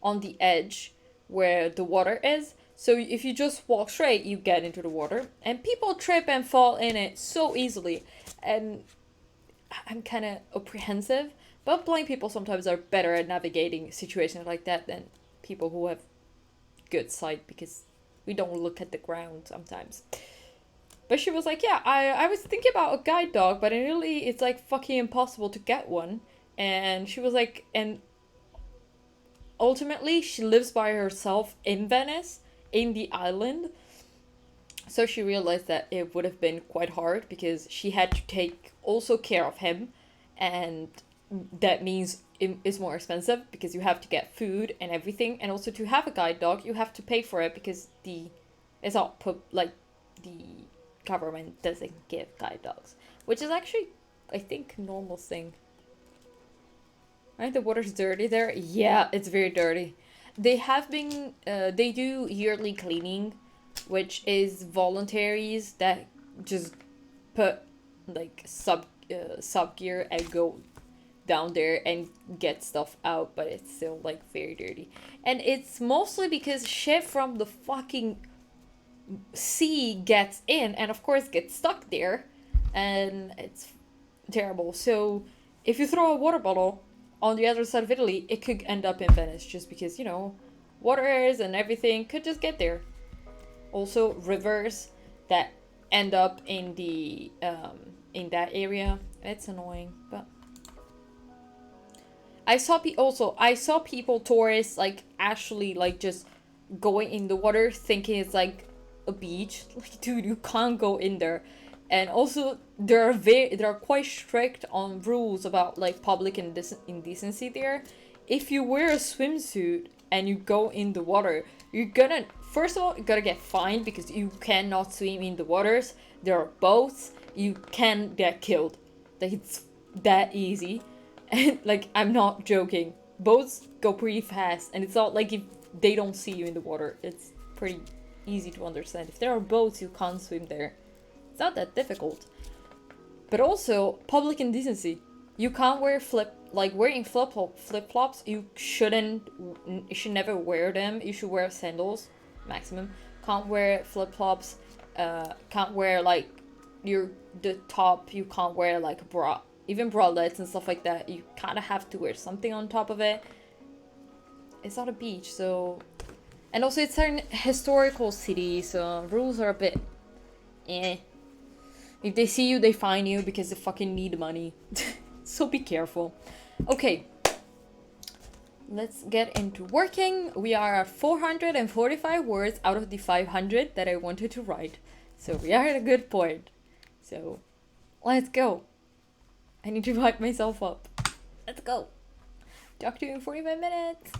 on the edge where the water is. So if you just walk straight, you get into the water, and people trip and fall in it so easily. And I'm kind of apprehensive, but blind people sometimes are better at navigating situations like that than people who have good sight, because we don't look at the ground sometimes. But she was like, yeah, I was thinking about a guide dog, but in Italy it's like fucking impossible to get one. And she was like, and ultimately she lives by herself in Venice, in the island. So she realized that it would have been quite hard because she had to take also care of him, and that means it's more expensive because you have to get food and everything, and also to have a guide dog you have to pay for it because it's not like the government doesn't give guide dogs, which is actually, I think, normal thing. Right, the water's dirty there. Yeah, it's very dirty. They have been they do yearly cleaning, which is voluntaries that just put like sub gear and go down there and get stuff out, but it's still like very dirty. And it's mostly because shit from the fucking sea gets in and of course gets stuck there, and it's terrible. So if you throw a water bottle on the other side of Italy, it could end up in Venice just because, you know, waters and everything could just get there. Also rivers that end up in the in that area. It's annoying, but I saw people, tourists, like actually like just going in the water thinking it's like a beach. Like, dude, you can't go in there. And also they're quite strict on rules about like public indecency there. If you wear a swimsuit and you go in the water, you're gonna, first of all, you gotta get fined because you cannot swim in the waters. There are boats. You can get killed. Like, it's that easy. And like, I'm not joking. Boats go pretty fast, and it's not like if they don't see you in the water. It's pretty easy to understand. If there are boats, you can't swim there. It's not that difficult. But also, public indecency. You can't wear wearing flip-flops. You should never wear them. You should wear sandals, maximum. Can't wear flip-flops. Can't wear like the top. You can't wear like a bra. Even bralettes and stuff like that. You kind of have to wear something on top of it. It's not a beach, so... And also, it's an historical city, so rules are a bit... eh. If they see you, they fine you because they fucking need money. So be careful. Okay. Let's get into working. We are at 445 words out of the 500 that I wanted to write. So we are at a good point. So, let's go. I need to hype myself up. Let's go. Talk to you in 45 minutes.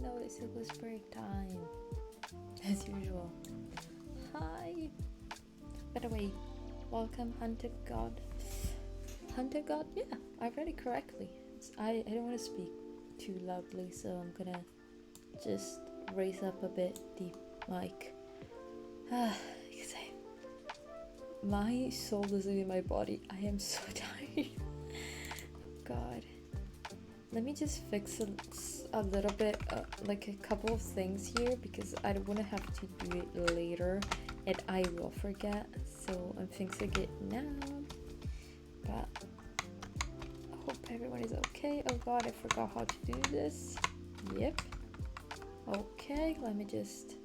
notice it was break time. As usual. Hi! By the way, welcome, Hunter God. Hunter God? Yeah, I read it correctly. I don't want to speak too loudly, so I'm gonna just raise up a bit the mic. Because my soul isn't in my body. I am so tired. God. Let me just fix a little bit, like a couple of things here, because I don't want to have to do it later and I will forget. So I'm fixing it now. But I hope everyone is okay. Oh god, I forgot how to do this. Yep. Okay, let me just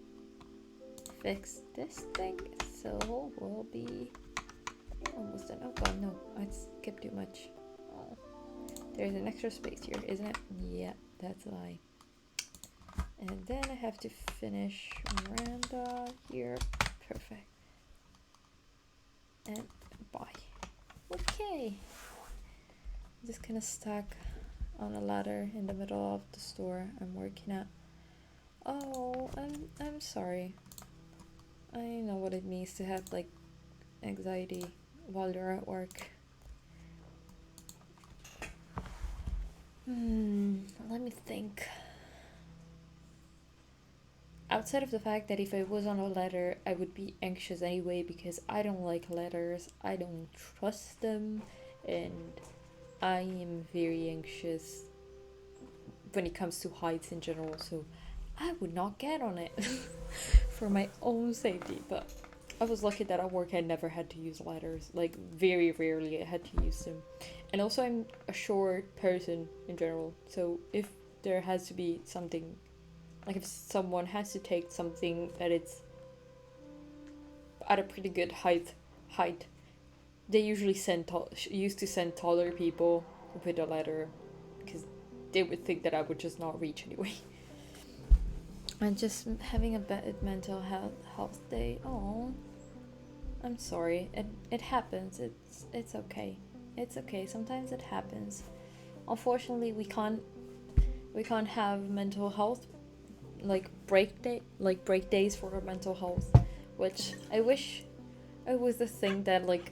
fix this thing. So we'll be almost done. Oh god, no, I skipped too much. Oh. There's an extra space here, isn't it? Yeah, that's why. And then I have to finish Miranda here. Perfect. And bye. Okay. I'm just kind of stuck on a ladder in the middle of the store I'm working at. Oh, I'm sorry. I know what it means to have like anxiety while you're at work. Let me think. Outside of the fact that if I was on a ladder, I would be anxious anyway because I don't like ladders, I don't trust them, and I am very anxious when it comes to heights in general, so I would not get on it for my own safety. But I was lucky that at work I never had to use ladders, like very rarely I had to use them. And also I'm a short person in general, so if there has to be something, like if someone has to take something that it's at a pretty good height, they usually used to send taller people with a ladder because they would think that I would just not reach anyway. And just having a bad mental health day. Oh, I'm sorry. It happens. It's okay. It's okay. Sometimes it happens. Unfortunately, we can't have mental health like break days for our mental health, which I wish it was the thing that like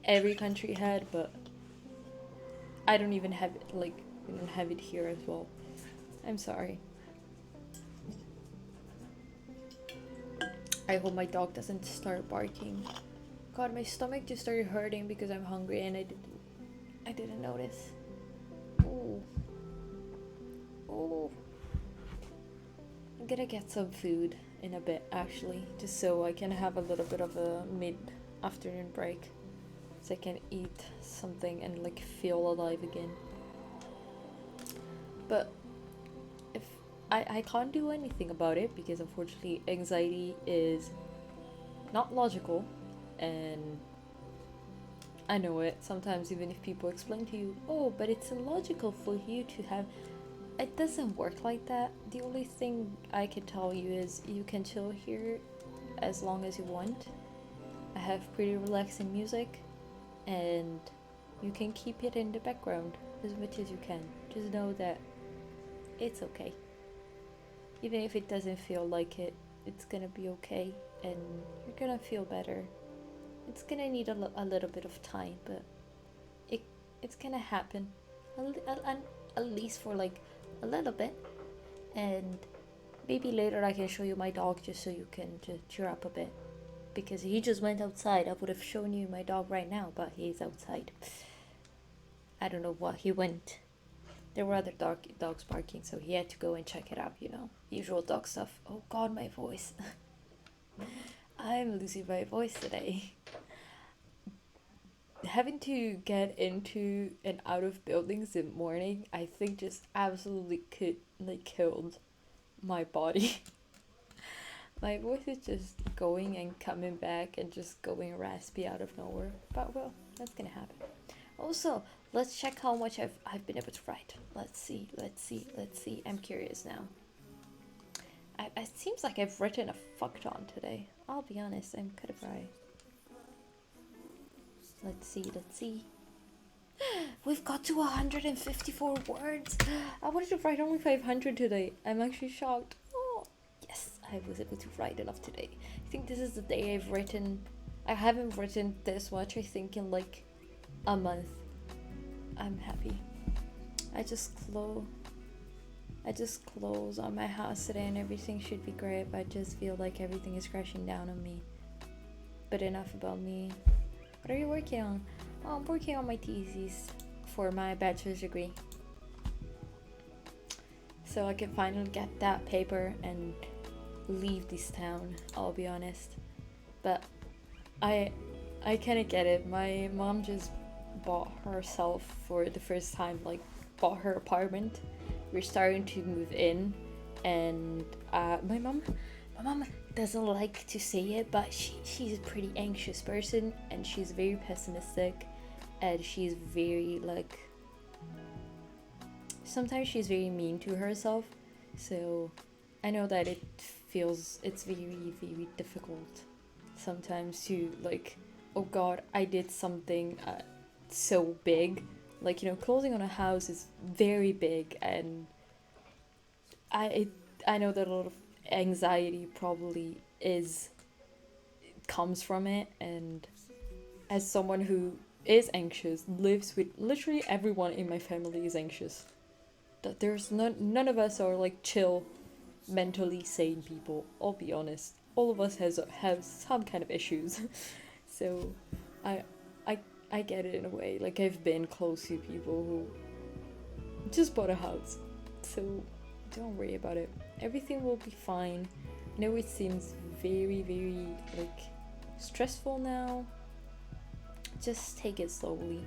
every country had, but I don't even have it, like we don't have it here as well. I'm sorry. I hope my dog doesn't start barking. God, my stomach just started hurting because I'm hungry and I didn't notice. Ooh. Ooh. I'm gonna get some food in a bit actually, just so I can have a little bit of a mid-afternoon break. So I can eat something and like feel alive again. But if I can't do anything about it because unfortunately anxiety is not logical, and I know it. Sometimes even if people explain to you, oh, but it's illogical for you to have, it doesn't work like that. The only thing I can tell you is you can chill here as long as you want. I have pretty relaxing music and you can keep it in the background as much as you can. Just know that it's okay. Even if it doesn't feel like it, it's gonna be okay and you're gonna feel better. It's gonna need a little bit of time, but it's gonna happen. At least for like a little bit. And maybe later I can show you my dog just so you can just cheer up a bit. Because he just went outside. I would have shown you my dog right now, but he's outside. I don't know what he went. There were other dogs barking, so he had to go and check it out, you know. Usual dog stuff. Oh god, my voice. I'm losing my voice today. Having to get into and out of buildings in the morning, I think just absolutely killed my body. My voice is just going and coming back and just going raspy out of nowhere. But well, that's gonna happen. Also, let's check how much I've been able to write. Let's see. I'm curious now. It seems like I've written a fuck ton today. I'll be honest, I'm kind of right. Let's see. We've got to 154 words. I wanted to write only 500 today. I'm actually shocked. Oh, yes, I was able to write enough today. I think this is the day I've written. I haven't written this much, I think, in like a month. I'm happy. I just closed on my house today and everything should be great, but I just feel like everything is crashing down on me. But enough about me. What are you working on? Oh, I'm working on my thesis for my bachelor's degree. So I can finally get that paper and leave this town, I'll be honest. But I kind of get it. My mom just bought herself for the first time, like bought her apartment. We're starting to move in, and my mom doesn't like to say it, but she's a pretty anxious person, and she's very pessimistic, and she's very like, sometimes she's very mean to herself. So I know that it's very, very difficult sometimes to like, oh god, I did something so big, like, you know, closing on a house is very big, and I know that a lot of anxiety probably comes from it. And as someone who is anxious, lives with literally everyone in my family is anxious, that there's none of us are like chill, mentally sane people. I'll be honest, all of us have some kind of issues. So I get it in a way. Like, I've been close to people who just bought a house, so don't worry about it. Everything will be fine. I know it seems very, very like stressful now. Just take it slowly.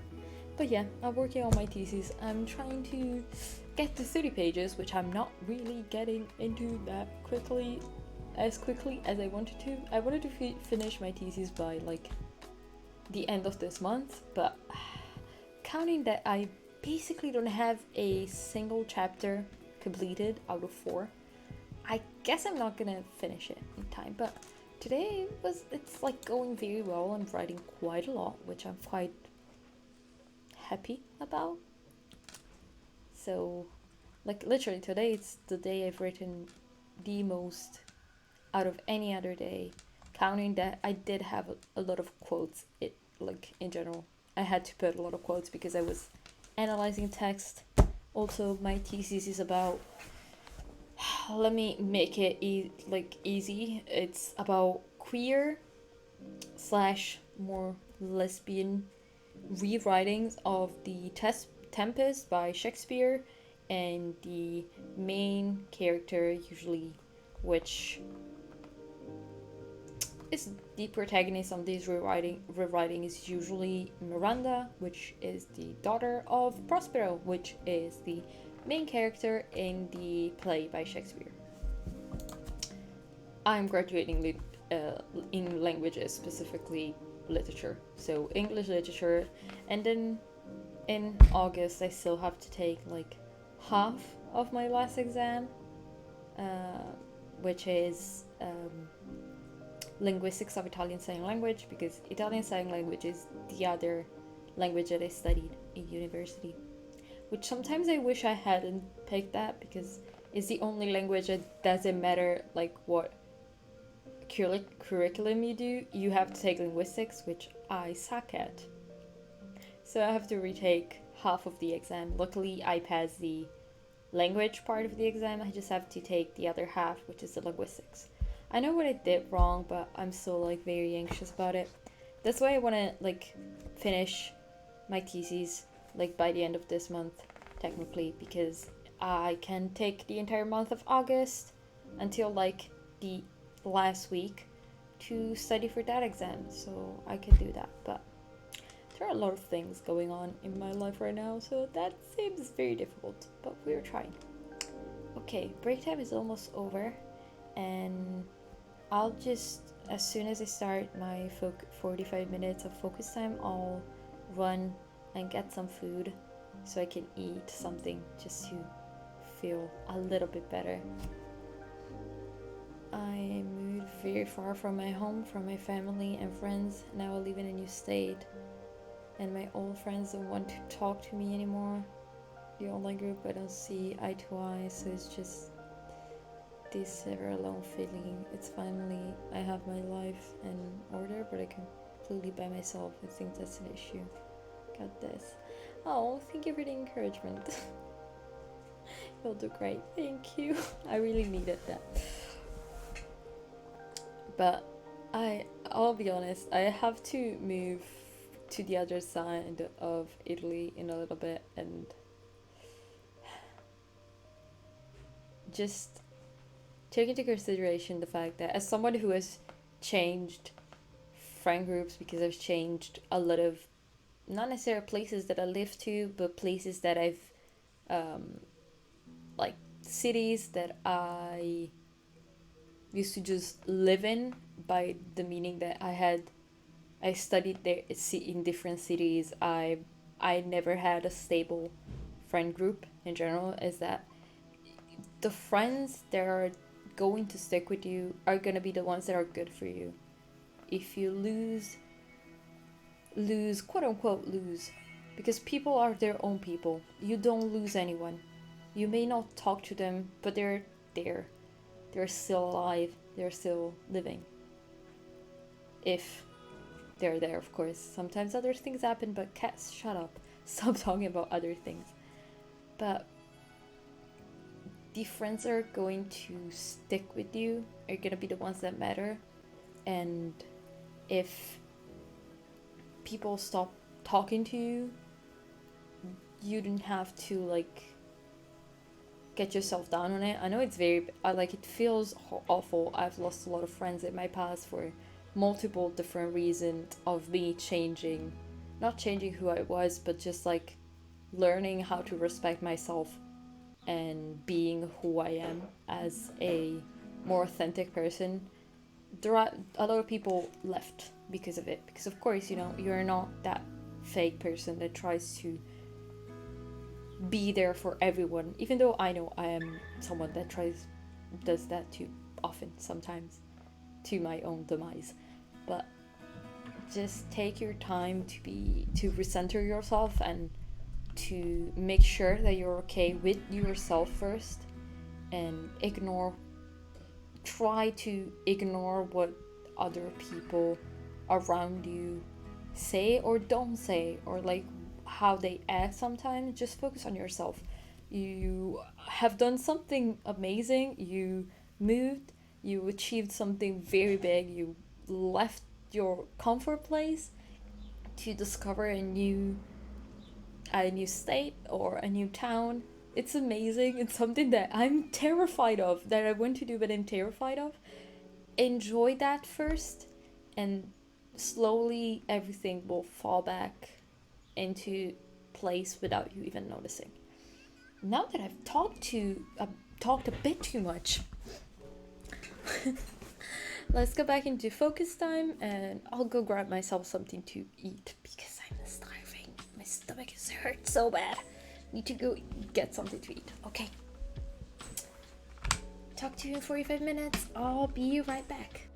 But yeah, I'm working on my thesis. I'm trying to get to 30 pages, which I'm not really getting into that quickly as I wanted to. I wanted to finish my thesis by like the end of this month, but counting that I basically don't have a single chapter completed out of 4, I guess I'm not gonna finish it in time. But today it's like going very well. I'm writing quite a lot, which I'm quite happy about. So like literally today, it's the day I've written the most out of any other day, counting that I did have a lot of quotes. It like in general, I had to put a lot of quotes because I was analyzing text. Also, my thesis is about, let me make it easy. It's about queer / more lesbian rewritings of the Tempest by Shakespeare, and the main character, usually, which is the protagonist of this rewriting is usually Miranda, which is the daughter of Prospero, which is the main character in the play by Shakespeare. I'm graduating in languages, specifically literature, so English literature, and then in August I still have to take like half of my last exam, which is linguistics of Italian sign language, because Italian sign language is the other language that I studied in university, which sometimes I wish I hadn't picked that, because it's the only language that doesn't matter like what curriculum you do, you have to take linguistics, which I suck at. So I have to retake half of the exam. Luckily I passed the language part of the exam. I just have to take the other half, which is the linguistics. I know what I did wrong, but I'm still like very anxious about it. That's why I want to like finish my thesis like by the end of this month, technically, because I can take the entire month of August until like the last week to study for that exam, so I can do that. But there are a lot of things going on in my life right now, so that seems very difficult, but we're trying. Okay, break time is almost over, and I'll just, as soon as I start my 45 minutes of focus time, I'll run and get some food so I can eat something just to feel a little bit better. I moved very far from my home, from my family and friends. Now I live in a new state, and my old friends don't want to talk to me anymore. The online group, I don't see eye to eye, so it's just this ever alone feeling. It's finally, I have my life in order, but I can completely by myself. I think that's an issue. Got this. Oh, thank you for the encouragement. You'll do great. Thank you. I really needed that. But I'll be honest, I have to move to the other side of Italy in a little bit, and just take into consideration the fact that as someone who has changed friend groups because I've changed a lot of, not necessarily places that I live to, but places that I've like cities that I used to just live in, by the meaning that I studied there in different cities. I never had a stable friend group in general. Is that the friends that are going to stick with you are gonna be the ones that are good for you. If you lose, quote unquote lose, because people are their own people. You don't lose anyone. You may not talk to them, but they're there. They're still alive. They're still living. If they're there, of course. Sometimes other things happen, but cats, shut up. Stop talking about other things. But the friends that are going to stick with you are gonna be the ones that matter. And if people stop talking to you, you don't have to like get yourself down on it. I know it's very it feels awful. I've lost a lot of friends in my past for multiple different reasons of me changing, not changing who I was, but just like learning how to respect myself and being who I am as a more authentic person. There are a lot of people left because of it, because of course, you know, you're not that fake person that tries to be there for everyone, even though I know I am someone that does that too often, sometimes to my own demise. But just take your time to recenter yourself and to make sure that you're okay with yourself first, and try to ignore what other people around you say or don't say, or like how they act sometimes. Just focus on yourself. You have done something amazing. You moved. You achieved something very big. You left your comfort place to discover a new state or a new town. It's amazing. It's something that I'm terrified of, that I want to do, but I'm terrified of. Enjoy that first, and slowly everything will fall back into place without you even noticing. Now that I've talked a bit too much, let's go back into focus time, and I'll go grab myself something to eat because I'm starving. My stomach is hurt so bad. Need to go get something to eat. Okay. Talk to you in 45 minutes. I'll be right back.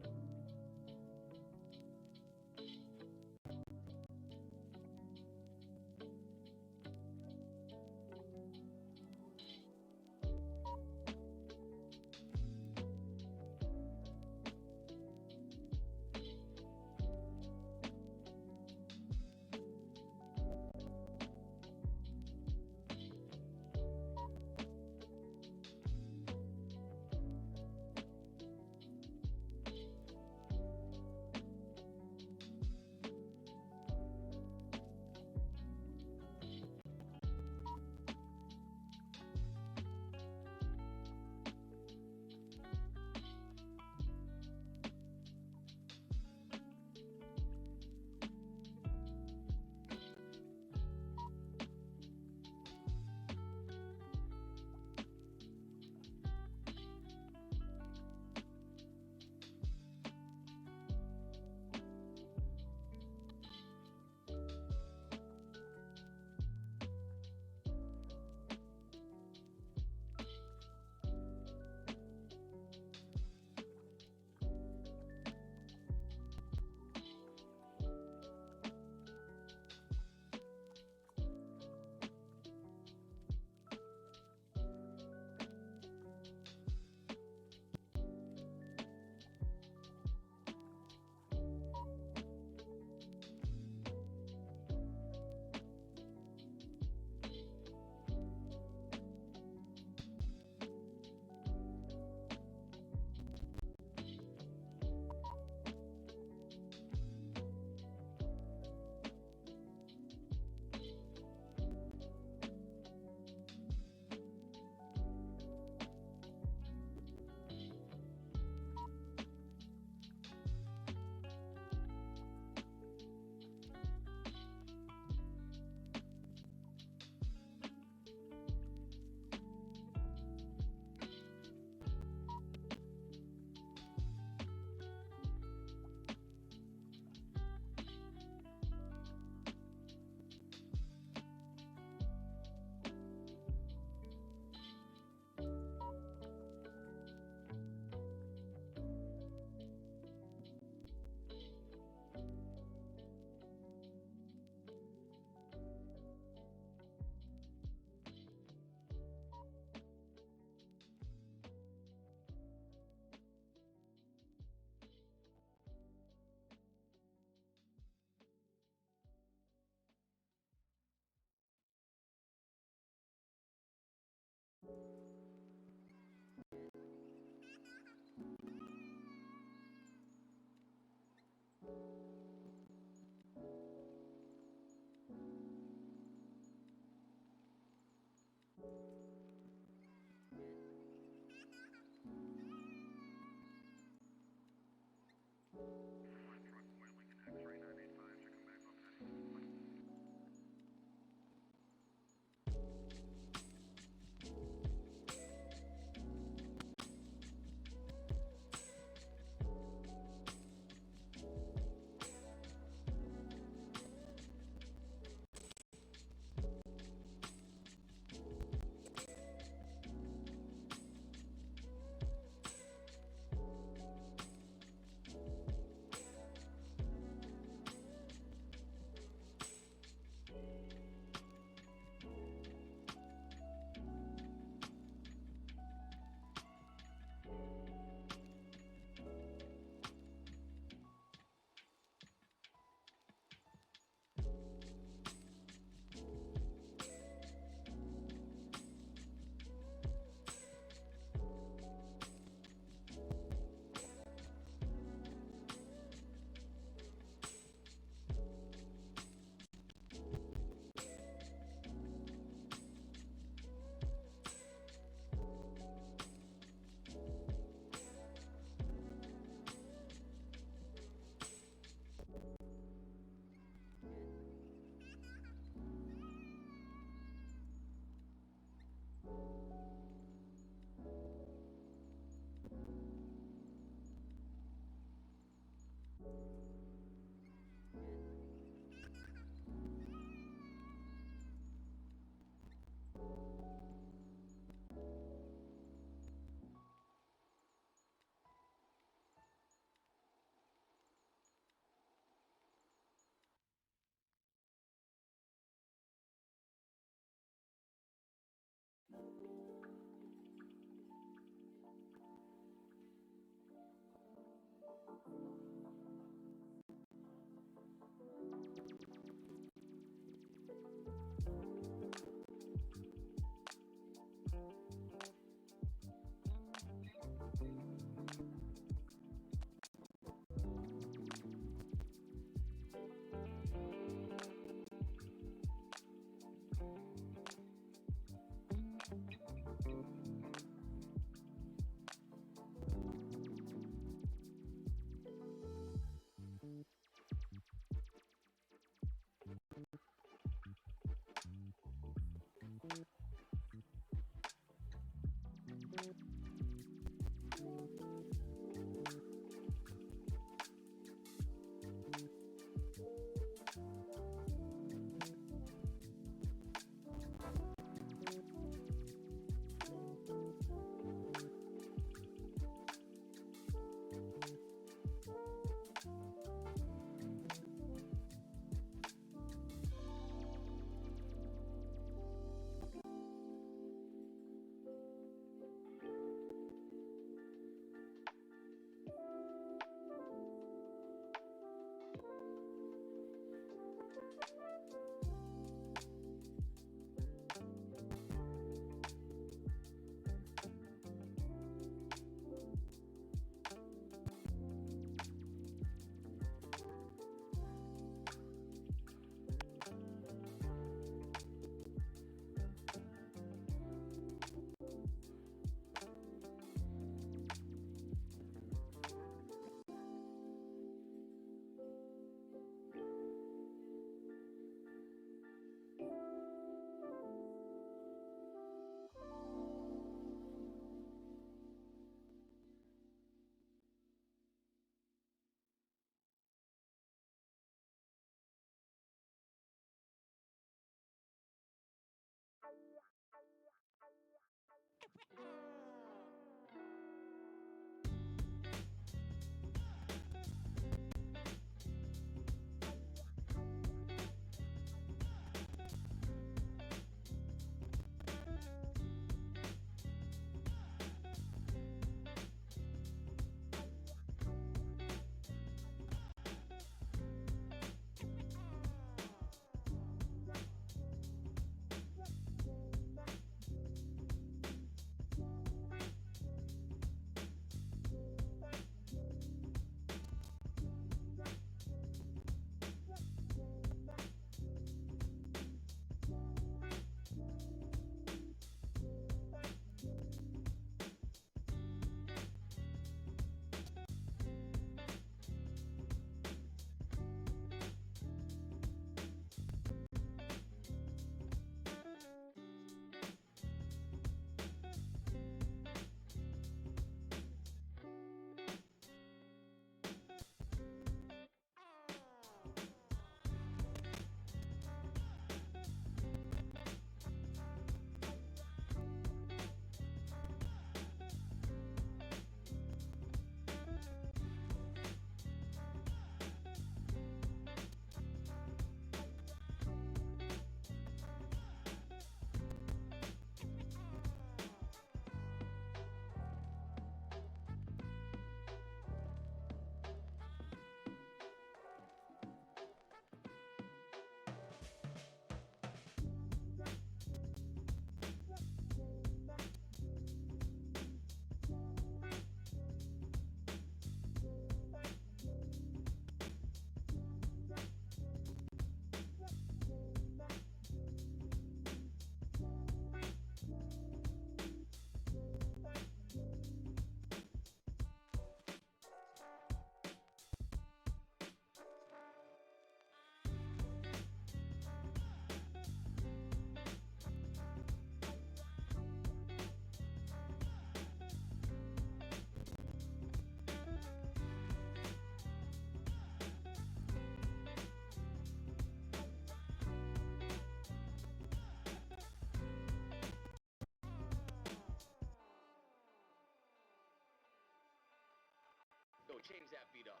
change that beat up.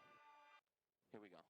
Here we go.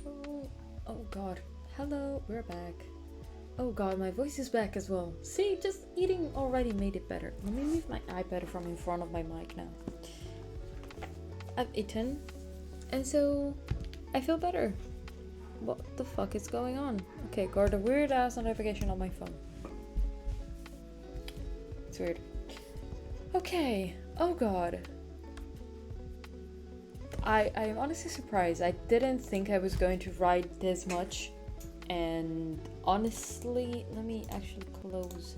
Hello. Oh god. Hello, we're back. Oh god, my voice is back as well. See, just eating already made it better. Let me move my iPad from in front of my mic now. I've eaten, and so I feel better. What the fuck is going on? Okay, got a weird ass notification on my phone. It's weird. Okay. Oh god. I'm honestly surprised. I didn't think I was going to write this much. And honestly, let me actually close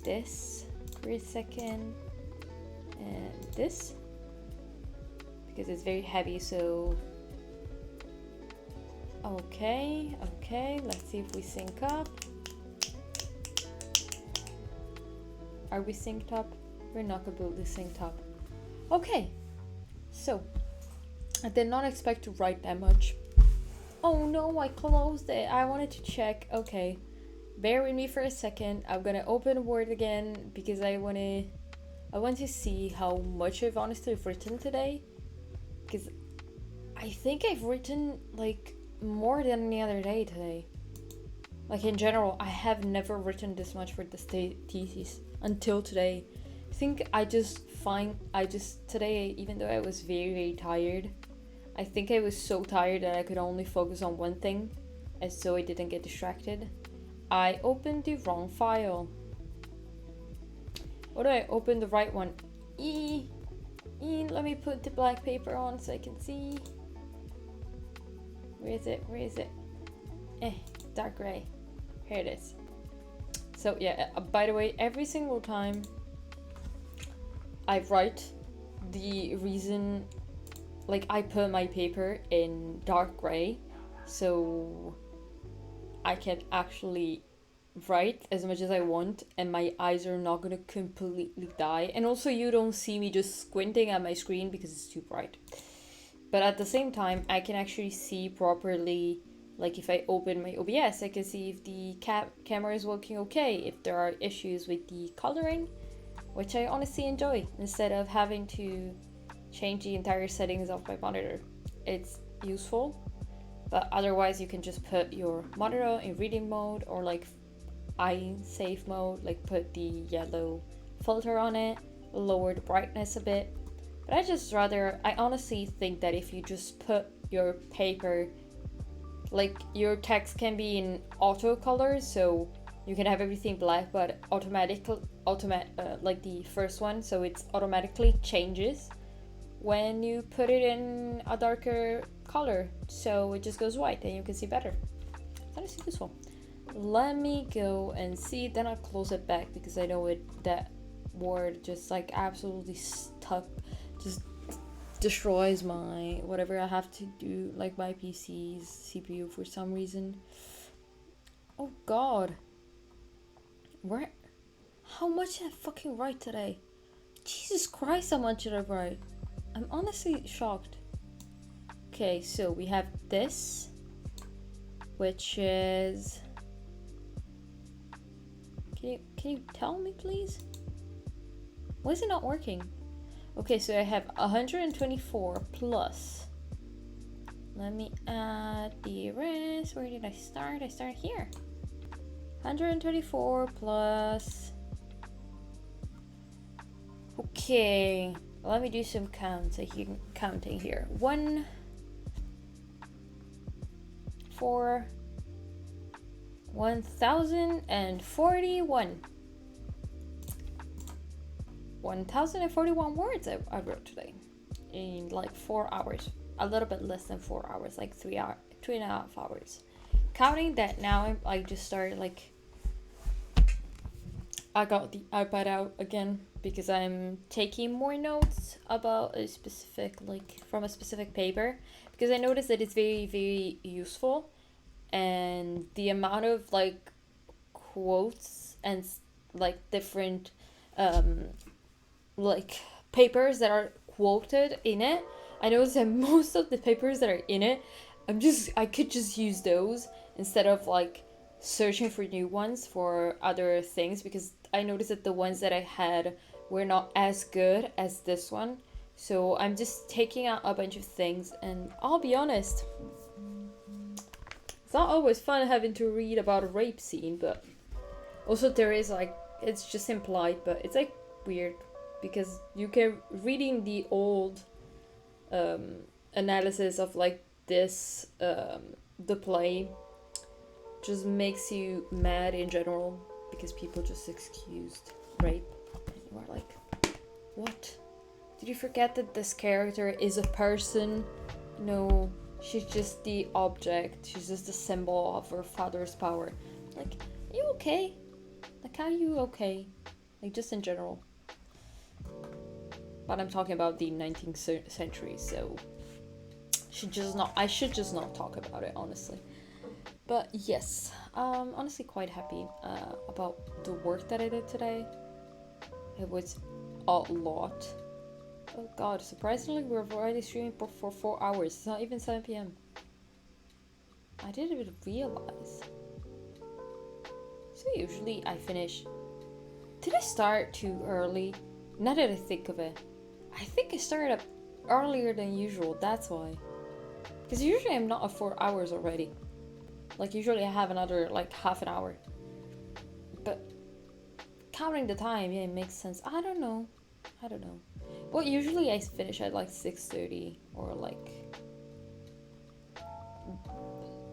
this for a second. And this. Because it's very heavy, so... Okay, let's see if we sync up. Are we synced up? We're not completely synced up. Okay, so I did not expect to write that much. Oh no, I closed it. I wanted to check. Okay, bear with me for a second. I'm gonna open Word again because I want to see how much I've honestly written today. Because I think I've written like more than any other day today. Like in general, I have never written this much for the thesis until today. I think today, even though I was very, very tired, I think I was so tired that I could only focus on one thing, and so I didn't get distracted. I opened the wrong file. What do I open the right one? Let me put the black paper on so I can see. Where is it? Dark gray. Here it is. So yeah, by the way, every single time I write the reason, like I put my paper in dark gray so I can actually write as much as I want, and my eyes are not gonna completely die. And also, you don't see me just squinting at my screen because it's too bright. But at the same time, I can actually see properly. Like if I open my OBS, I can see if the camera is working okay, if there are issues with the coloring, which I honestly enjoy, instead of having to change the entire settings of my monitor. It's useful, but otherwise you can just put your monitor in reading mode or like eye safe mode, like put the yellow filter on it, lower the brightness a bit. But I honestly think that if you just put your paper, like your text can be in auto colors, so you can have everything black, but like the first one, so it automatically changes when you put it in a darker color, so it just goes white and you can see better. It's honestly useful. Let me go and see, then I'll close it back because I know that word just like absolutely stuck, just destroys my whatever I have to do, like my PC's CPU for some reason. Oh god. How much did I fucking write today? Jesus Christ, how much did I write? I'm honestly shocked. Okay, so we have this, which is... Can you tell me, please? Why is it not working? Okay, so I have 124 plus. Let me add the rest. Where did I start? I started here. 124 plus... Okay, let me do some counting here. 1, 4, 1041. 1041 words I wrote today in like 4 hours. A little bit less than 4 hours, like 3.5 hours. Counting that now, I just started like... I got the iPad out again because I'm taking more notes about a specific, like from a specific paper, because I noticed that it's very, very useful, and the amount of like quotes and like different like papers that are quoted in it, I noticed that most of the papers that are in it, I could just use those instead of like searching for new ones for other things, because I noticed that the ones that I had were not as good as this one. So I'm just taking out a bunch of things, and I'll be honest, it's not always fun having to read about a rape scene, but also there is like, it's just implied, but it's like weird because you can reading the old analysis of like this the play just makes you mad in general, because people just excused rape and you are like, what? Did you forget that this character is a person? No, she's just the object, she's just a symbol of her father's power. Like, are you okay? Like, are you okay? Like, just in general. But I'm talking about the 19th century, so I should just not talk about it, honestly. But yes, honestly quite happy about the work that I did today. It was a lot. Oh god, surprisingly we're already streaming for 4 hours. It's not even 7 p.m. I didn't even realize. So usually I finish... Did I start too early? Now that I think of it, I think I started up earlier than usual, that's why. Because usually I'm not at 4 hours already. Like usually I have another like half an hour. But counting the time, yeah, it makes sense. I don't know. Well, usually I finish at like 6:30 or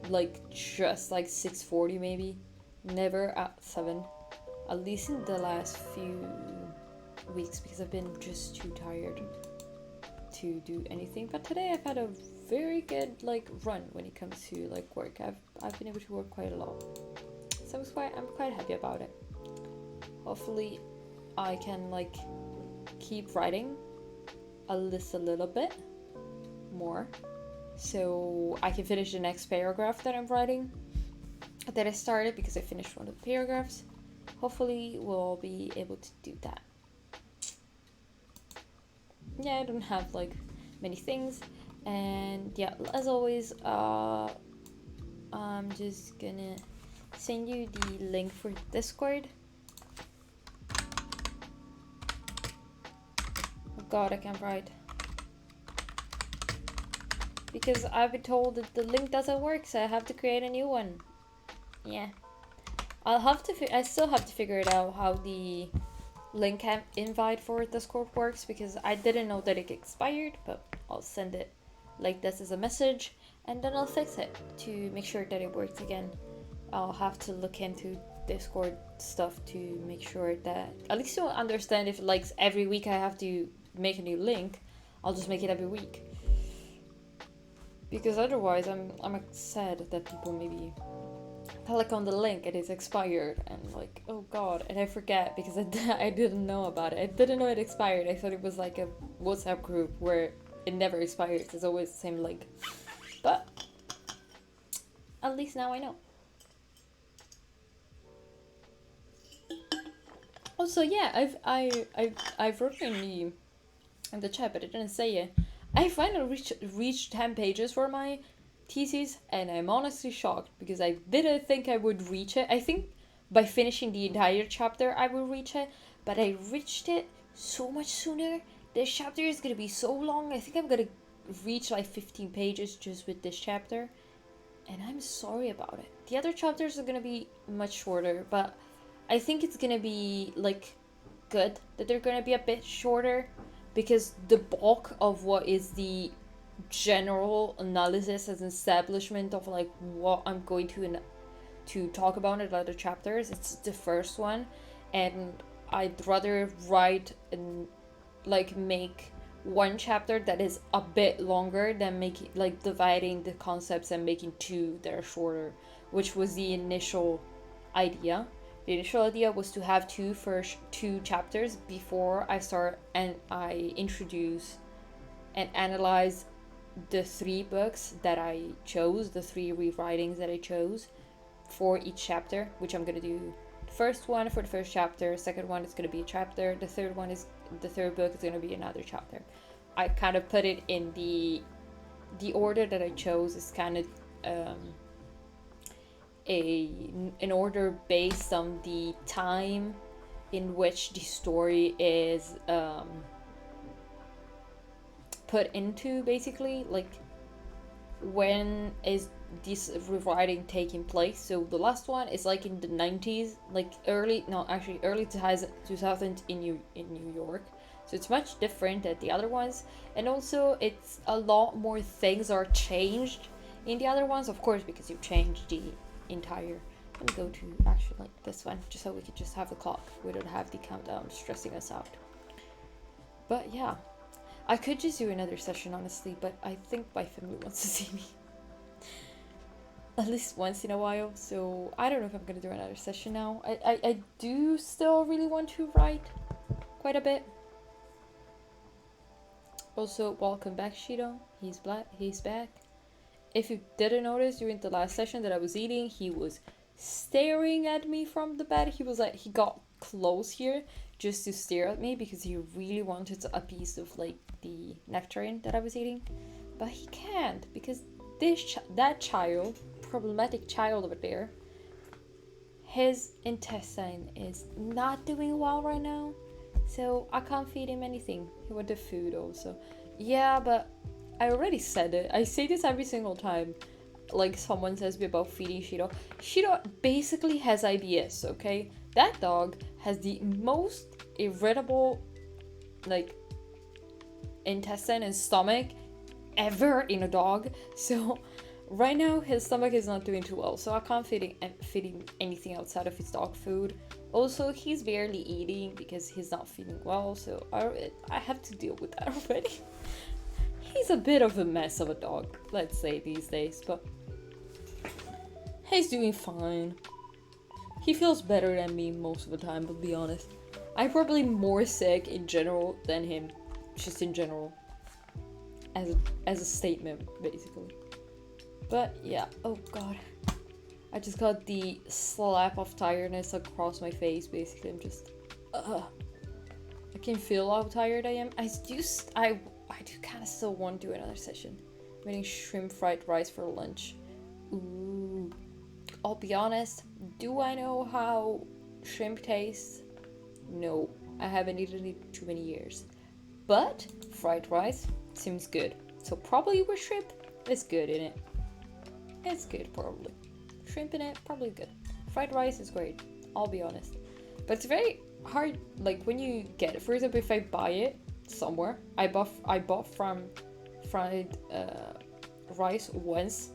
like just like 6:40 maybe. Never at 7. At least in the last few weeks, because I've been just too tired to do anything. But today I've had a very good like run when it comes to like work. I've been able to work quite a lot, so I'm quite happy about it. Hopefully I can like keep writing a little bit more so I can finish the next paragraph that I'm writing, that I started because I finished one of the paragraphs. Hopefully we'll be able to do that. Yeah, I don't have like many things, and yeah, as always, I'm just gonna send you the link for Discord. Oh god, I can't write because I've been told that the link doesn't work, so I have to create a new one. Yeah, I still have to figure it out how the link invite for Discord works, because I didn't know that it expired, but I'll send it like this as a message, and then I'll fix it to make sure that it works again. I'll have to look into Discord stuff to make sure that at least to understand if like every week I have to make a new link. I'll just make it every week, because otherwise I'm sad that people maybe click on the link and it's expired and like, oh god, and I forget because I didn't know about it. I didn't know it expired. I thought it was like a WhatsApp group where it never expires. It's always the same link. But at least now I know. Also, yeah, I've written in the chat, but I didn't say it. I finally reached 10 pages for my thesis, and I'm honestly shocked because I didn't think I would reach it. I think by finishing the entire chapter I will reach it, but I reached it so much sooner. This chapter is gonna be so long. I think I'm gonna reach like 15 pages just with this chapter, and I'm sorry about it. The other chapters are gonna be much shorter, but I think it's gonna be like good that they're gonna be a bit shorter, because the bulk of what is the general analysis and establishment of like what I'm going to talk about in other chapters, it's the first one, and I'd rather write and like make one chapter that is a bit longer than making like dividing the concepts and making two that are shorter, which was the initial idea. The initial idea was to have two chapters before I start and I introduce and analyze the 3 books that I chose, the 3 rewritings that I chose for each chapter, which I'm gonna do the first one for the first chapter, second one is gonna be a chapter, the third book is gonna be another chapter. I kind of put it in the order that I chose is kind of an order based on the time in which the story is put into, basically, like when is this rewriting taking place. So the last one is like in the 90s, like early 2000 in New York, so it's much different than the other ones, and also it's a lot more things are changed in the other ones, of course, because you changed the entire. Let me go to actually like this one, just so we could just have the clock. We don't have the countdown stressing us out. But yeah, I could just do another session, honestly, but I think my family wants to see me at least once in a while, so I don't know if I'm gonna do another session now. I do still really want to write quite a bit. Also, welcome back, Shiro. He's back. If you didn't notice, during the last session that I was eating, he was staring at me from the bed. He was like, he got close here just to stare at me because he really wanted a piece of like the nectarine that I was eating, but he can't because that child, problematic child over there, his intestine is not doing well right now, so I can't feed him anything. He wanted food also. Yeah, but I already said it. I say this every single time like someone says me about feeding Shiro. Shiro basically has IBS, okay? That dog has the most irritable like intestine and stomach ever in a dog. So right now his stomach is not doing too well, so I can't feed him anything outside of his dog food. Also, he's barely eating because he's not feeling well, so I have to deal with that already. He's a bit of a mess of a dog, let's say, these days, but he's doing fine. He feels better than me most of the time, but be honest. I'm probably more sick in general than him, just in general. As a statement, basically. But yeah, oh god. I just got the slap of tiredness across my face. Basically, I'm just, I can feel how tired I am. I do kind of still want to do another session. I'm eating shrimp fried rice for lunch. Ooh, I'll be honest. Do I know how shrimp tastes? No, I haven't eaten it too many years. But fried rice seems good. So probably with shrimp, it's good in it. It's good probably. Shrimp in it, probably good. Fried rice is great. I'll be honest. But it's very hard. Like when you get it. For example, if I buy it somewhere, I bought from fried rice once,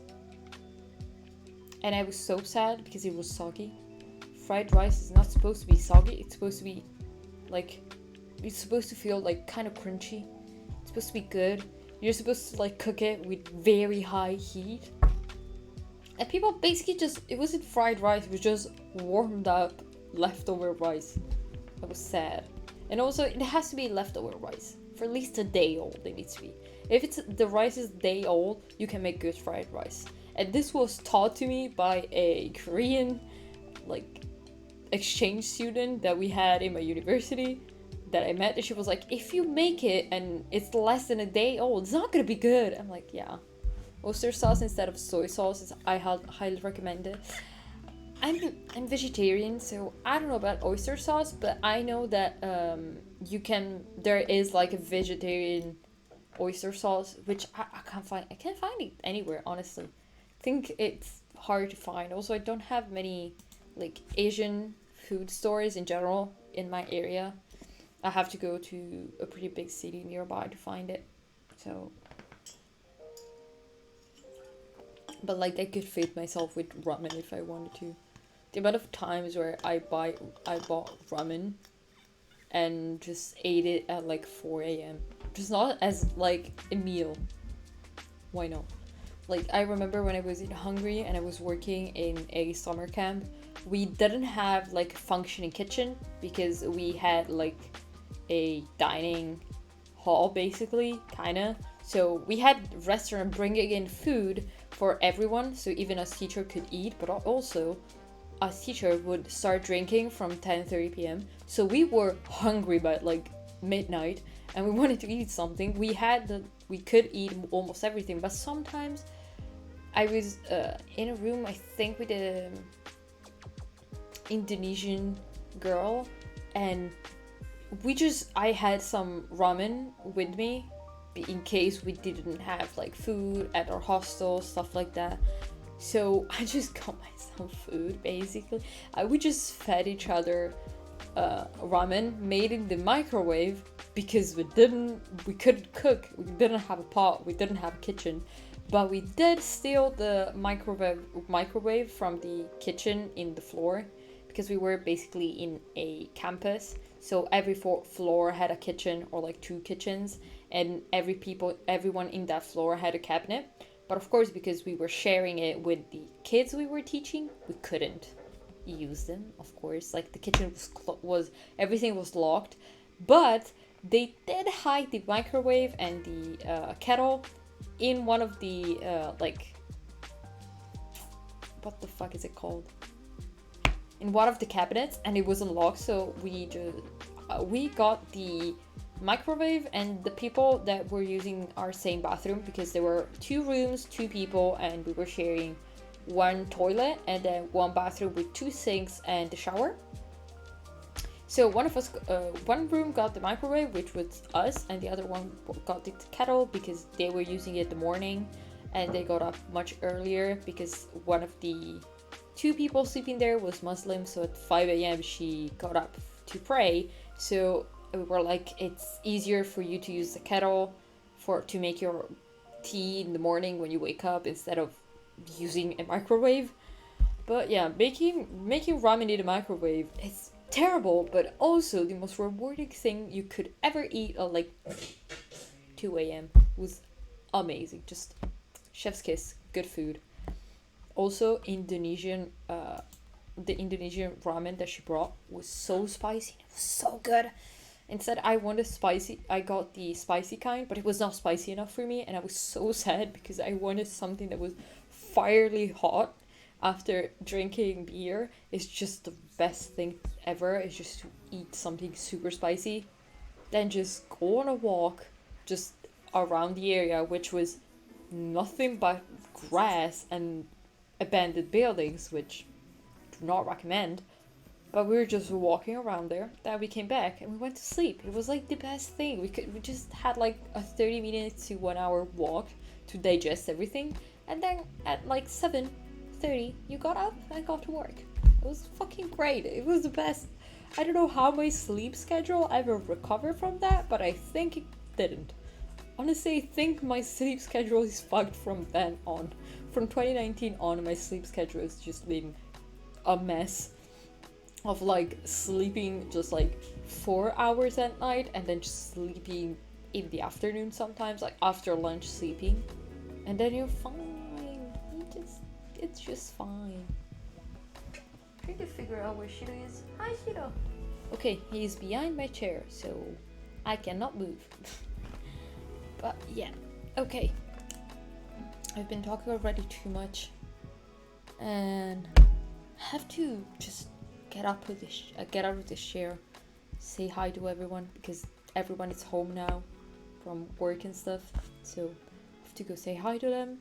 and I was so sad because it was soggy. Fried rice is not supposed to be soggy. It's supposed to be like, it's supposed to feel like kind of crunchy. It's supposed to be good. You're supposed to like cook it with very high heat. And people basically just, it wasn't fried rice, it was just warmed up leftover rice. That was sad. And also it has to be leftover rice. For at least a day old it needs to be. If it's the rice is day old, you can make good fried rice. And this was taught to me by a Korean like exchange student that we had in my university that I met, and she was like, if you make it and it's less than a day old, it's not gonna be good. I'm like, yeah. Oyster sauce instead of soy sauce, I highly recommend it. I'm vegetarian, so I don't know about oyster sauce, but I know that there is like a vegetarian oyster sauce, which I can't find. I can't find it anywhere, honestly. I think it's hard to find. Also, I don't have many like Asian food stores in general in my area. I have to go to a pretty big city nearby to find it. So, but like I could feed myself with ramen if I wanted to. The amount of times where I bought ramen and just ate it at like 4 a.m. Just not as like a meal. Why not? Like I remember when I was in Hungary and I was working in a summer camp, we didn't have like a functioning kitchen because we had like a dining hall basically, kinda. So we had restaurant bringing in food for everyone, so even us teacher could eat, but also us teacher would start drinking from 10:30 p.m. So we were hungry by like midnight and we wanted to eat something. We could eat almost everything, but sometimes I was in a room, I think with an Indonesian girl, and I had some ramen with me in case we didn't have like food at our hostel, stuff like that. So I just got myself food basically. We just fed each other ramen made in the microwave because we couldn't cook. We didn't have a pot, we didn't have a kitchen. But we did steal the microwave from the kitchen in the floor because we were basically in a campus. So every floor had a kitchen or like two kitchens, and everyone in that floor had a cabinet. But of course, because we were sharing it with the kids we were teaching, we couldn't use them, of course. Like the kitchen everything was locked, but they did hide the microwave and the kettle in one of the what the fuck is it called? In one of the cabinets, and it was unlocked. So we got the microwave, and the people that were using our same bathroom, because there were 2 rooms, 2 people, and we were sharing 1 toilet and then 1 bathroom with 2 sinks and a shower. So one room got the microwave, which was us, and the other one got the kettle because they were using it in the morning, and they got up much earlier because one of the 2 people sleeping there was Muslim. So at 5 a.m. she got up to pray. So we were like, it's easier for you to use the kettle to make your tea in the morning when you wake up instead of using a microwave. But yeah, making ramen in a microwave is terrible, but also the most rewarding thing you could ever eat at like 2 a.m. was amazing. Just chef's kiss, good food. Also, the Indonesian ramen that she brought was so spicy. It was so good. Instead, I wanted spicy. I got the spicy kind, but it was not spicy enough for me, and I was so sad because I wanted something that was fierily hot. after drinking beer is just the best thing ever, is just to eat something super spicy. Then just go on a walk just around the area, which was nothing but grass and abandoned buildings, which do not recommend. But we were just walking around there. Then we came back and we went to sleep. It was like the best thing. We just had like a 30 minutes to 1 hour walk to digest everything. And then at like 7:30, you got up and got to work. It was fucking great. It was the best. I don't know how my sleep schedule ever recovered from that, but I think it didn't. Honestly, I think my sleep schedule is fucked from then on. From 2019 on, my sleep schedule has just been a mess of like sleeping just like 4 hours at night and then just sleeping in the afternoon sometimes, like after lunch sleeping, and then you're fine. It's just fine. Trying to figure out where Shiro is. Hi, Shiro. Okay, he's behind my chair, so I cannot move. But yeah, okay. I've been talking already too much, and have to just get out of this chair, say hi to everyone, because everyone is home now from work and stuff. So I have to go say hi to them.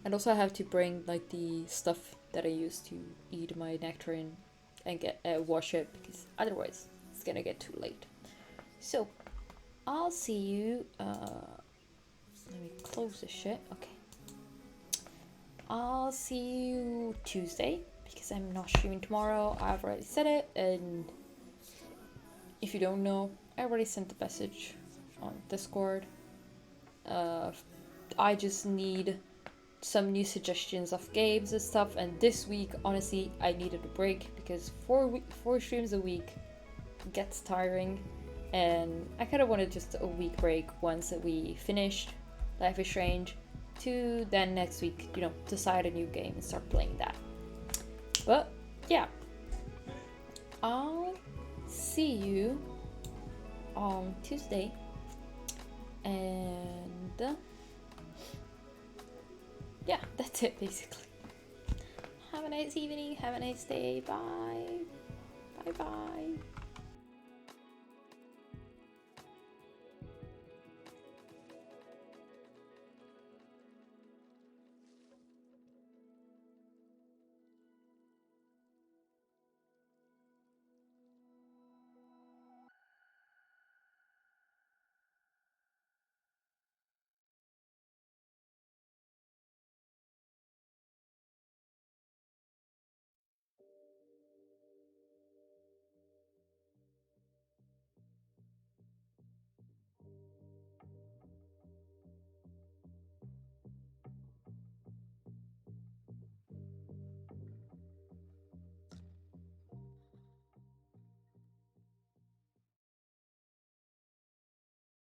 And also I have to bring like the stuff that I use to eat my nectarine and get wash it, because otherwise it's gonna get too late. So I'll see you. Let me close this shit. Okay. I'll see you Tuesday, because I'm not streaming tomorrow. I've already said it, and if you don't know, I already sent the message on Discord. I just need some new suggestions of games and stuff, and this week honestly I needed a break, because four streams a week gets tiring, and I kind of wanted just a week break once that we finished Life is Strange, to then next week, you know, decide a new game and start playing that. But yeah, I'll see you on Tuesday, and yeah, that's it basically. Have a nice evening, have a nice day, bye. Bye bye.